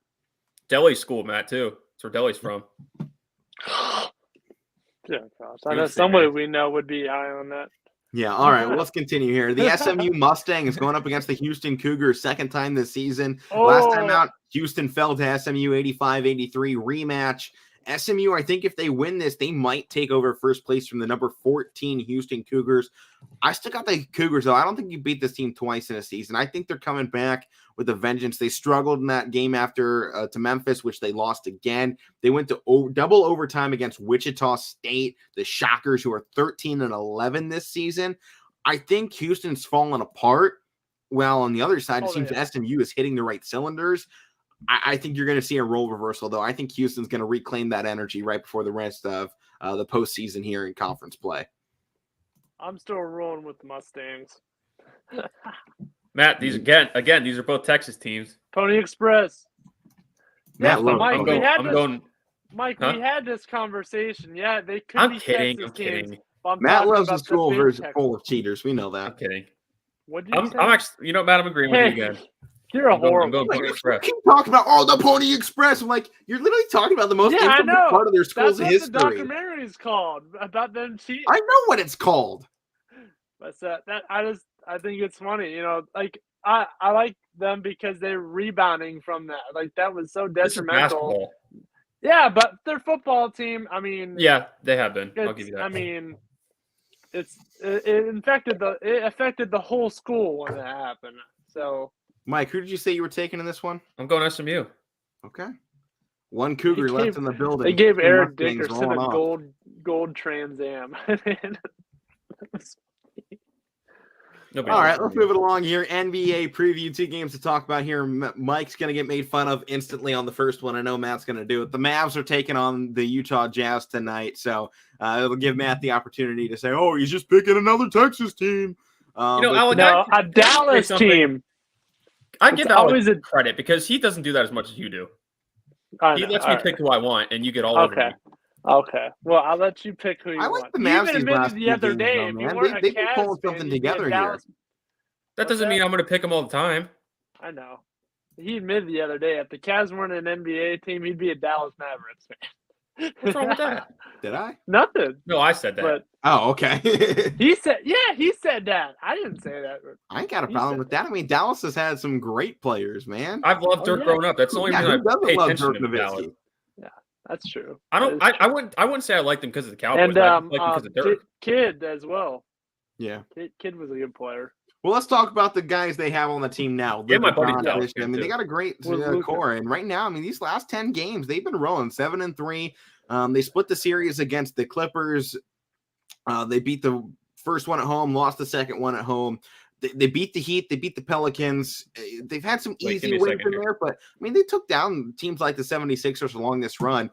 Delhi school, Matt, too. That's where Delhi's from.
Yeah, gosh. I know somebody we know would be high on that.
Yeah, all right. Well, let's continue here. The SMU Mustang is going up against the Houston Cougars, second time this season. Last time out, Houston fell to SMU 85-83 rematch. SMU, I think if they win this, they might take over first place from the number 14 Houston Cougars. I still got the Cougars, though. I don't think you beat this team twice in a season. I think they're coming back with a vengeance. They struggled in that game after to Memphis, which they lost again. They went to double overtime against Wichita State, the Shockers, who are 13-11 this season. I think Houston's fallen apart. Well, on the other side, it seems SMU is hitting the right cylinders. I think you're going to see a role reversal, though. I think Houston's going to reclaim that energy right before the rest of the postseason here in conference play.
I'm still rolling with the Mustangs.
Matt, these are both Texas teams.
Pony Express.
Matt,
Mike, we had this conversation. Yeah, they could be Texas teams.
Kidding.
Matt loves a school full of cheaters. We know that.
I'm kidding.
What did you say?
I'm actually, Matt, I'm agreeing with you again.
You're a horrible.
I'm going Pony Express.
Keep talking about the Pony Express. I'm like, you're literally talking about the most infamous part of their school's history.
That's what the documentary is called about them cheating.
I know what it's called.
But I think it's funny. Like I like them because they're rebounding from that. Like that was so detrimental. Yeah, but their football team. I mean,
yeah, they have been. I'll give you that.
I mean, it affected the whole school when that happened. So.
Mike, who did you say you were taking in this one?
I'm going SMU.
Okay. One Cougar left in the building.
They gave Eric Dickerson a gold Trans Am.
Nobody
All
knows
right,
what
let's
to do.
move it along here. NBA preview, 2 games to talk about here. Mike's going to get made fun of instantly on the first one. I know Matt's going to do it. The Mavs are taking on the Utah Jazz tonight, so it'll give Matt the opportunity to say, oh, he's just picking another Texas team.
Alek,
No, a Dallas team.
I give
It's always
Alek credit because he doesn't do that as much as you do. He lets me pick who I want, and you get all over me.
Okay. Well, I'll let you pick who you want.
Like the Mavs
even admitted the other day, if you weren't
they've been
a
pulling
Cavs fan,
something
you'd be a
together
Dallas.
here.
That doesn't mean I'm going to pick him all the time.
I know. He admitted the other day, if the Cavs weren't an NBA team, he'd be a Dallas Mavericks fan.
What's wrong with that?
Did I?
Nothing.
No, I said that.
But
Oh, okay.
he said that. I didn't say that.
I ain't got a problem with that. I mean, Dallas has had some great players, man.
I've loved Dirk growing up. That's the only reason I pay attention to Dallas.
Yeah, that's true.
I wouldn't say I liked him because of the Cowboys.
And
I liked him because of Dirk.
Kid as well.
Yeah.
Kid was a good player.
Well, let's talk about the guys they have on the team now.
Yeah, my buddy Dallas.
I mean, they got a great core, and right now, I mean, these last 10 games, they've been rolling 7-3. They split the series against the Clippers. They beat the first one at home, lost the second one at home. They beat the Heat. They beat the Pelicans. They've had some easy wins in there, but I mean, they took down teams like the 76ers along this run.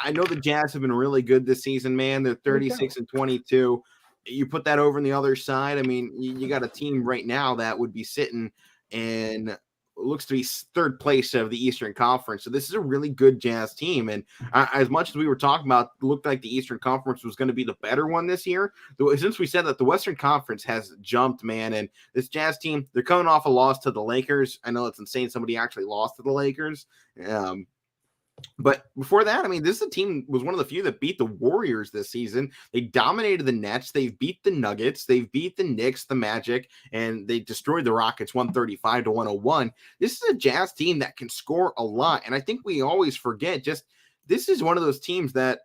I know the Jazz have been really good this season, man. They're 36-22. You put that over on the other side. I mean, you got a team right now that would be sitting in looks to be third place of the Eastern Conference. So this is a really good Jazz team. And as much as we were talking about, it looked like the Eastern Conference was going to be the better one this year. Since we said that, the Western Conference has jumped, man. And this Jazz team, they're coming off a loss to the Lakers. I know it's insane somebody actually lost to the Lakers. But before that, I mean, this team was one of the few that beat the Warriors this season. They dominated the Nets. They've beat the Nuggets. They've beat the Knicks, the Magic, and they destroyed the Rockets 135-101. This is a Jazz team that can score a lot. And I think we always forget this is one of those teams that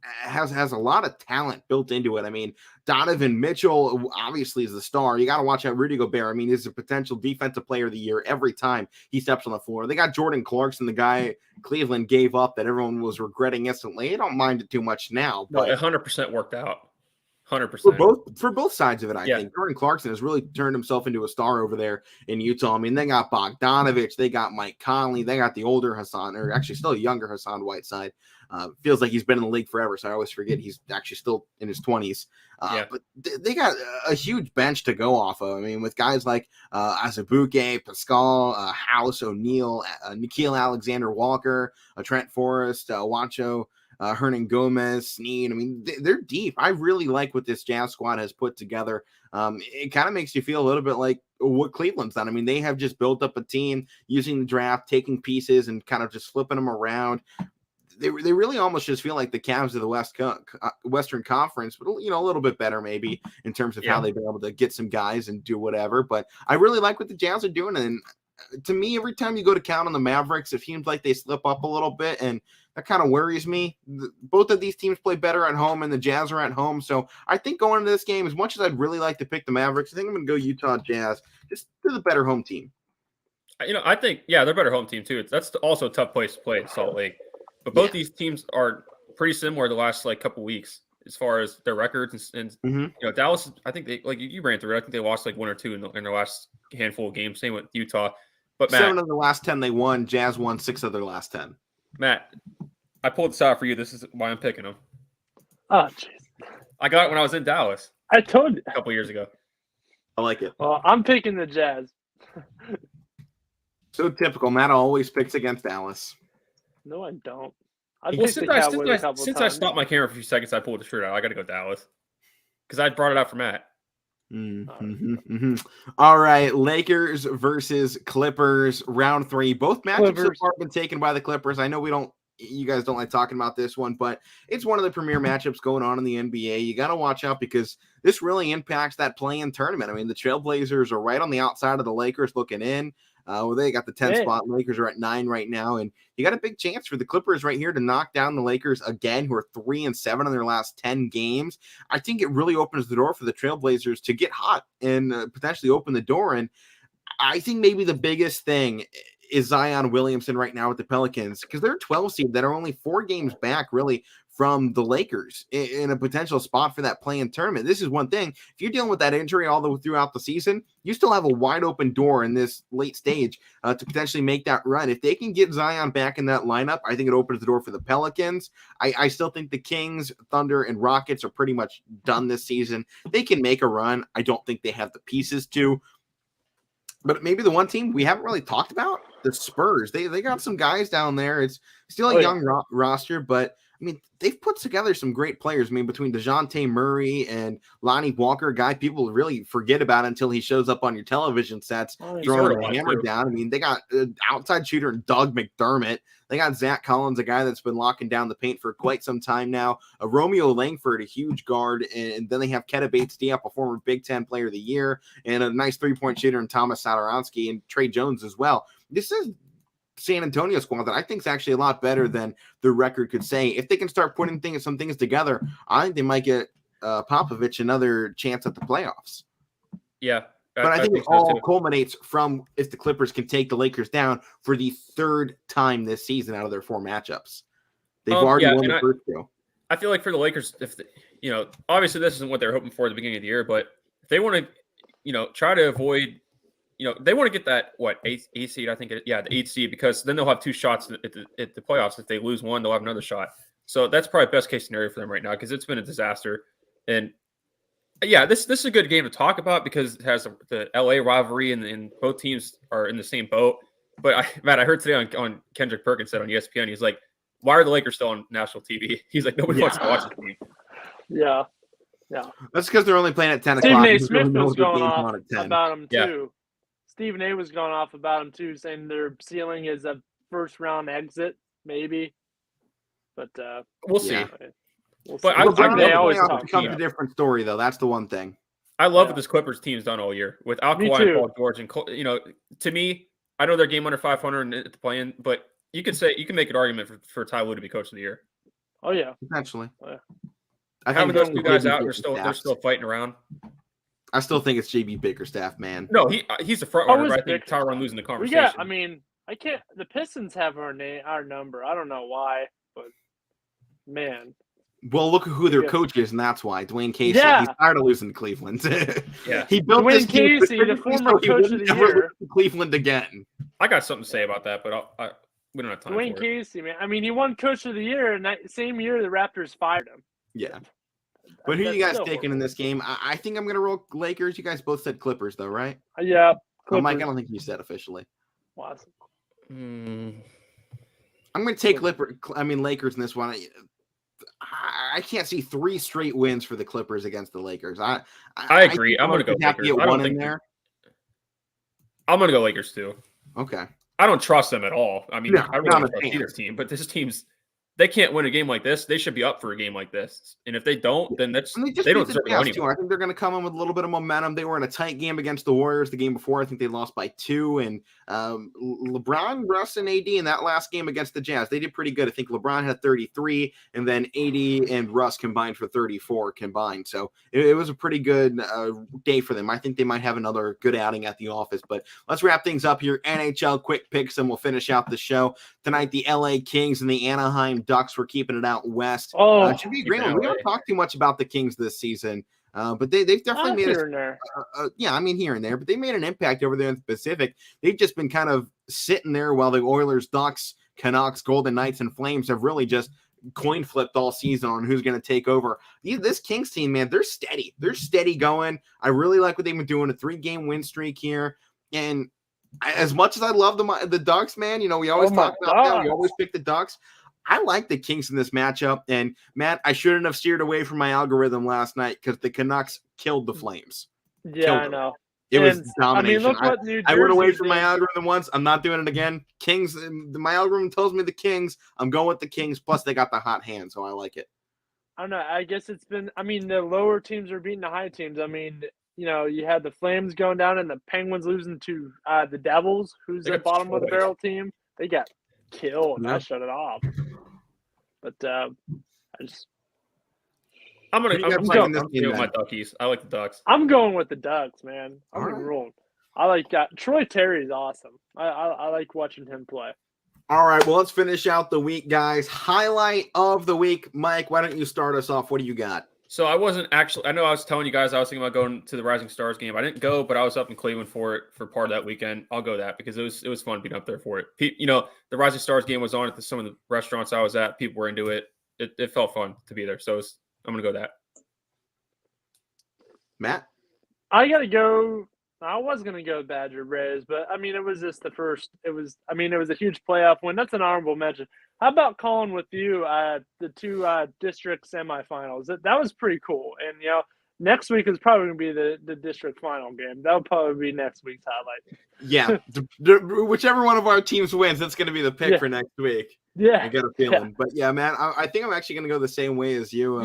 has a lot of talent built into it. I mean, Donovan Mitchell obviously is the star. You got to watch out Rudy Gobert. I mean, he's a potential defensive player of the year every time he steps on the floor. They got Jordan Clarkson, the guy Cleveland gave up that everyone was regretting instantly. I don't mind it too much now. But
100% worked out. 100%.
For both sides of it, I think. Jordan Clarkson has really turned himself into a star over there in Utah. I mean, they got Bogdanovich, they got Mike Conley, they got the older Hassan, or actually still a younger Hassan Whiteside. Feels like he's been in the league forever, so I always forget he's actually still in his 20s. But they got a huge bench to go off of. I mean, with guys like Azubuike, Pascal, House, O'Neal, Nikhil Alexander-Walker, Trent Forrest, Wancho, Hernan Gomez, Snead. I mean, they're deep. I really like what this Jazz squad has put together. It kind of makes you feel a little bit like what Cleveland's done. I mean, they have just built up a team using the draft, taking pieces and kind of just flipping them around. They really almost just feel like the Cavs of the Western Conference, but a little bit better maybe in terms of how they've been able to get some guys and do whatever. But I really like what the Jazz are doing. And to me, every time you go to count on the Mavericks, it seems like they slip up a little bit, and that kind of worries me. Both of these teams play better at home, and the Jazz are at home. So I think going into this game, as much as I'd really like to pick the Mavericks, I think I'm going to go Utah Jazz. Just to the better home team.
I think, they're a better home team too. That's also a tough place to play in Salt Lake. But both these teams are pretty similar the last couple weeks as far as their records and Dallas. I think they you ran through it. I think they lost one or two in their last handful of games. Same with Utah. But Matt,
7 of the last 10 they won. Jazz won 6 of their last 10.
Matt, I pulled this out for you. This is why I'm picking them.
Oh, jeez.
I got it when I was in Dallas.
I told you
a couple years ago.
I like it.
Well, I'm picking the Jazz.
So typical. Matt always picks against Dallas.
No, I don't.
Since I stopped my camera for a few seconds, I pulled the shirt out. I got to go Dallas because I brought it out for Matt.
All right, Lakers versus Clippers, round 3. Both matchups so far have been taken by the Clippers. I know you guys don't like talking about this one, but it's one of the premier matchups going on in the NBA. You got to watch out because this really impacts that play-in tournament. I mean, the Trailblazers are right on the outside of the Lakers looking in. They got the 10th spot. Lakers are at 9 right now, and you got a big chance for the Clippers right here to knock down the Lakers again, who are 3-7 in their last 10 games. I think it really opens the door for the Trailblazers to get hot and potentially open the door. And I think maybe the biggest thing is Zion Williamson right now with the Pelicans because they're a 12 seed that are only 4 games back really from the Lakers in a potential spot for that play-in tournament. This is one thing. If you're dealing with that injury all the way throughout the season, you still have a wide open door in this late stage to potentially make that run. If they can get Zion back in that lineup, I think it opens the door for the Pelicans. I still think the Kings, Thunder, and Rockets are pretty much done this season. They can make a run. I don't think they have the pieces to. But maybe the one team we haven't really talked about, the Spurs. They got some guys down there. It's still a young roster, but I mean, they've put together some great players. I mean, between DeJounte Murray and Lonnie Walker, a guy people really forget about until he shows up on your television sets, throwing a hammer down. I mean, they got outside shooter Doug McDermott. They got Zach Collins, a guy that's been locking down the paint for quite some time now. Romeo Langford, a huge guard. And then they have Ketta Bates-Diop, a former Big Ten Player of the Year, and a nice three-point shooter in Thomas Satoransky and Trey Jones as well. This is San Antonio squad that I think is actually a lot better than the record could say. If they can start putting some things together, I think they might get Popovich another chance at the playoffs.
Yeah.
But I think it all culminates from if the Clippers can take the Lakers down for the third time this season out of their 4 matchups. They've already won the first 2.
I feel like for the Lakers, obviously this isn't what they're hoping for at the beginning of the year, but if they want to, try to avoid, they want to get that, eighth seed, I think, the 8th seed, because then they'll have 2 shots at the playoffs. If they lose one, they'll have another shot. So that's probably best case scenario for them right now, because it's been a disaster. And yeah, this is a good game to talk about because it has the LA rivalry and both teams are in the same boat. But I heard today on Kendrick Perkins said on ESPN, he's like, why are the Lakers still on national TV? He's like, nobody wants to watch the game.
Yeah.
That's because they're only playing at 10 o'clock.
Stephen A. Smith was going off about him too.
Yeah.
Stephen A. was going off about him too, saying their ceiling is a first round exit, maybe. But
we'll see.
But I always becomes a different story, though. That's the one thing.
I love what this Clippers team's done all year without Kawhi and Paul George. And to me, I know they're game under 500 at the play-in, but you can make an argument for Ty Lue to be coach of the year.
Oh yeah,
potentially.
Oh, yeah.
I
having those 2 guys out, they're still fighting around.
I still think it's JB Bickerstaff, man.
No, he's a front runner. I think Tyronn losing the conversation.
I can't. The Pistons have our number. I don't know why, but man.
Well, look at who their coach is, and that's why. Dwayne Casey. Yeah. He's tired of losing to Cleveland. He built
Dwayne Casey, the former coach of the year.
Cleveland again.
I got something to say about that, but we don't have time
Dwayne Casey, man. I mean, he won coach of the year, and that same year the Raptors fired him.
Yeah. But who are you guys taking in this game? I think I'm going to roll Lakers. You guys both said Clippers, though, right?
Yeah.
Oh, Mike, I don't think you said officially.
Watson.
I'm going to take Lakers in this one. I can't see 3 straight wins for the Clippers against the Lakers. I
agree. I'm going to go Lakers. I'm going to go Lakers too.
Okay.
I don't trust them at all. I mean, I really don't trust either team, but this team's they can't win a game like this. They should be up for a game like this. And if they don't, then they don't deserve to go anywhere.
I think they're going to come in with a little bit of momentum. They were in a tight game against the Warriors the game before. I think they lost by 2. And LeBron, Russ, and AD in that last game against the Jazz, they did pretty good. I think LeBron had 33, and then AD and Russ combined for 34 combined. So it was a pretty good day for them. I think they might have another good outing at the office. But let's wrap things up here. NHL Quick Picks, and we'll finish out the show. Tonight, the LA Kings and the Anaheim Ducks. We're keeping it out west. Should be a great one. We don't talk too much about the Kings this season, but they've definitely made
here and there.
Here and there, but they made an impact over there in the Pacific. They've just been kind of sitting there while the Oilers, Ducks, Canucks, Golden Knights, and Flames have really just coin flipped all season on who's going to take over. This Kings team, man, they're steady. They're steady going. I really like what they've been doing. A 3-game win streak here, and as much as I love the Ducks, man, we always talk about that. We always pick the Ducks. I like the Kings in this matchup. And, Matt, I shouldn't have steered away from my algorithm last night because the Canucks killed the Flames.
Yeah, I know.
It was domination.
I mean, look what New Jersey
I went away from my algorithm once. I'm not doing it again. Kings, my algorithm tells me the Kings. I'm going with the Kings. Plus, they got the hot hand, so I like it.
I don't know. I guess it's been – the lower teams are beating the high teams. You had the Flames going down and the Penguins losing to the Devils, who's the bottom of the barrel team. They got killed. I shut it off. But
I'm going with my Duckies. I like the Ducks.
I'm going with the Ducks, man. I'm rolling. I like Troy Terry's awesome. I like watching him play.
All right, well, let's finish out the week, guys. Highlight of the week. Mike, why don't you start us off? What do you got?
So I wasn't actually – I know I was telling you guys I was thinking about going to the Rising Stars game. I didn't go, but I was up in Cleveland for it for part of that weekend. I'll go that because it was fun being up there for it. The Rising Stars game was on at some of the restaurants I was at. People were into it. It felt fun to be there. So I'm going to go that.
Matt?
I got to go – I was going to go Badger Braves, but, I mean, it was just the first – it was a huge playoff win. That's an honorable mention. How about calling with you the two district semifinals? That was pretty cool. And, next week is probably going to be the district final game. That'll probably be next week's highlight.
Yeah. Whichever one of our teams wins, that's going to be the pick for next week.
Yeah.
I got a feeling. Yeah. But, yeah, man, I think I'm actually going to go the same way as you.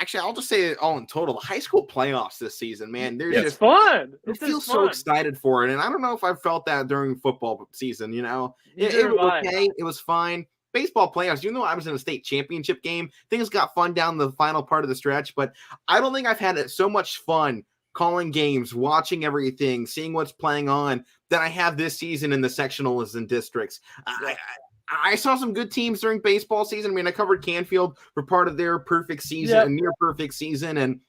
Actually, I'll just say it all in total. The high school playoffs this season, man,
it's fun.
I feel so excited for it. And I don't know if I felt that during football season, It was okay. It was fine. Baseball playoffs, even though I was in a state championship game, things got fun down the final part of the stretch. But I don't think I've had so much fun calling games, watching everything, seeing what's playing on than I have this season in the sectionals and districts. I saw some good teams during baseball season. I mean, I covered Canfield for part of their perfect season, a near perfect season, and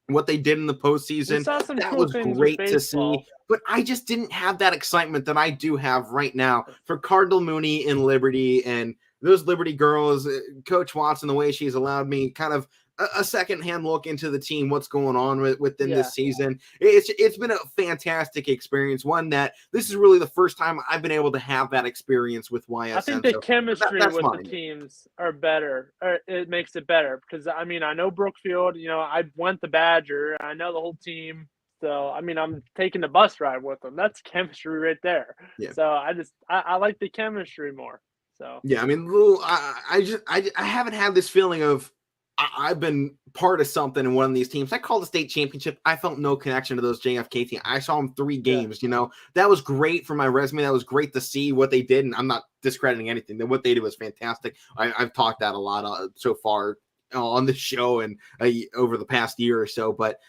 what they did in the postseason. That was great to see. But I just didn't have that excitement that I do have right now for Cardinal Mooney and Liberty and those Liberty girls, Coach Watson, the way she's allowed me kind of a secondhand look into the team, what's going on within this season. It's been a fantastic experience. One that this is really the first time I've been able to have that experience with YSN.
I think the chemistry with the teams are better. Or it makes it better because, I mean, I know Brookfield, I went the Badger. I know the whole team. So, I mean, I'm taking the bus ride with them. That's chemistry right there. Yeah. So I like the chemistry more. So
yeah, I mean, I haven't had this feeling of I've been part of something in one of these teams. I called the state championship. I felt no connection to those JFK teams. I saw them 3 games. That was great for my resume. That was great to see what they did, and I'm not discrediting anything. What they did was fantastic. I've talked that a lot so far on the show and over the past year or so. But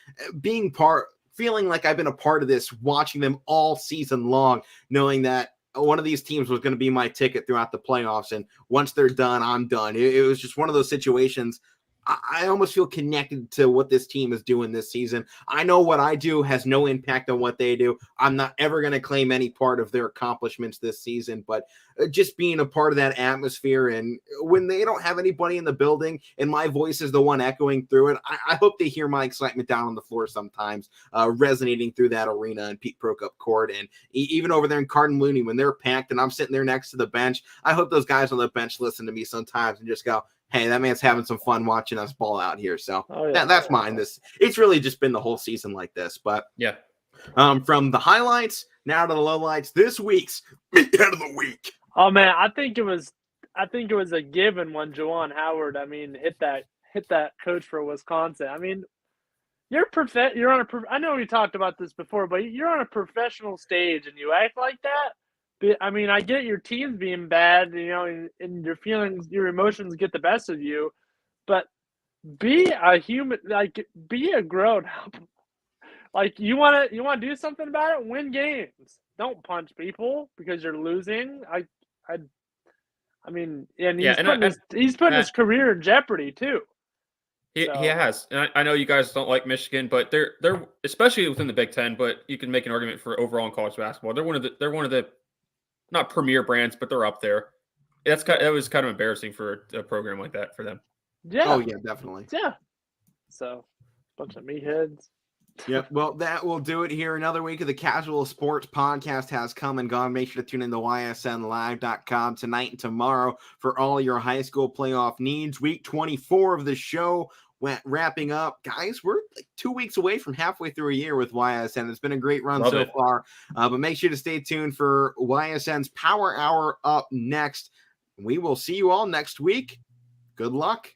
feeling like I've been a part of this, watching them all season long, knowing that one of these teams was going to be my ticket throughout the playoffs. And once they're done, I'm done. It was just one of those situations. I almost feel connected to what this team is doing this season. I know what I do has no impact on what they do. I'm not ever going to claim any part of their accomplishments this season, but just being a part of that atmosphere. And when they don't have anybody in the building and my voice is the one echoing through it, I hope they hear my excitement down on the floor sometimes, resonating through that arena and Pete Prokop court. And even over there in Cardinal Mooney, when they're packed and I'm sitting there next to the bench, I hope those guys on the bench listen to me sometimes and just go, hey, that man's having some fun watching us ball out here. So that's mine. It's really just been the whole season like this. But from the highlights now to the lowlights, this week's Big Head of the Week.
Oh man, I think it was a given when Juwan Howard, hit that coach for Wisconsin. I mean, I know we talked about this before, but you're on a professional stage and you act like that. I mean, I get your team's being bad, and your feelings, your emotions get the best of you, but be a human, be a grown up. You want to do something about it? Win games. Don't punch people because you're losing. He's putting his career in jeopardy too.
He has. And I know you guys don't like Michigan, but they're especially within the Big Ten, but you can make an argument for overall in college basketball. They're one of the not premier brands, but they're up there. That was kind of embarrassing for a program like that for them.
Yeah.
Oh yeah, definitely.
Yeah. So, bunch of meatheads.
Yep. Well, that will do it here. Another week of the Casual Sports Podcast has come and gone. Make sure to tune in to ysnlive.com tonight and tomorrow for all your high school playoff needs. Week 24 of the show wrapping up. Guys, we're like 2 weeks away from halfway through a year with YSN. It's been a great run so far. But make sure to stay tuned for YSN's Power Hour up next. We will see you all next week. Good luck.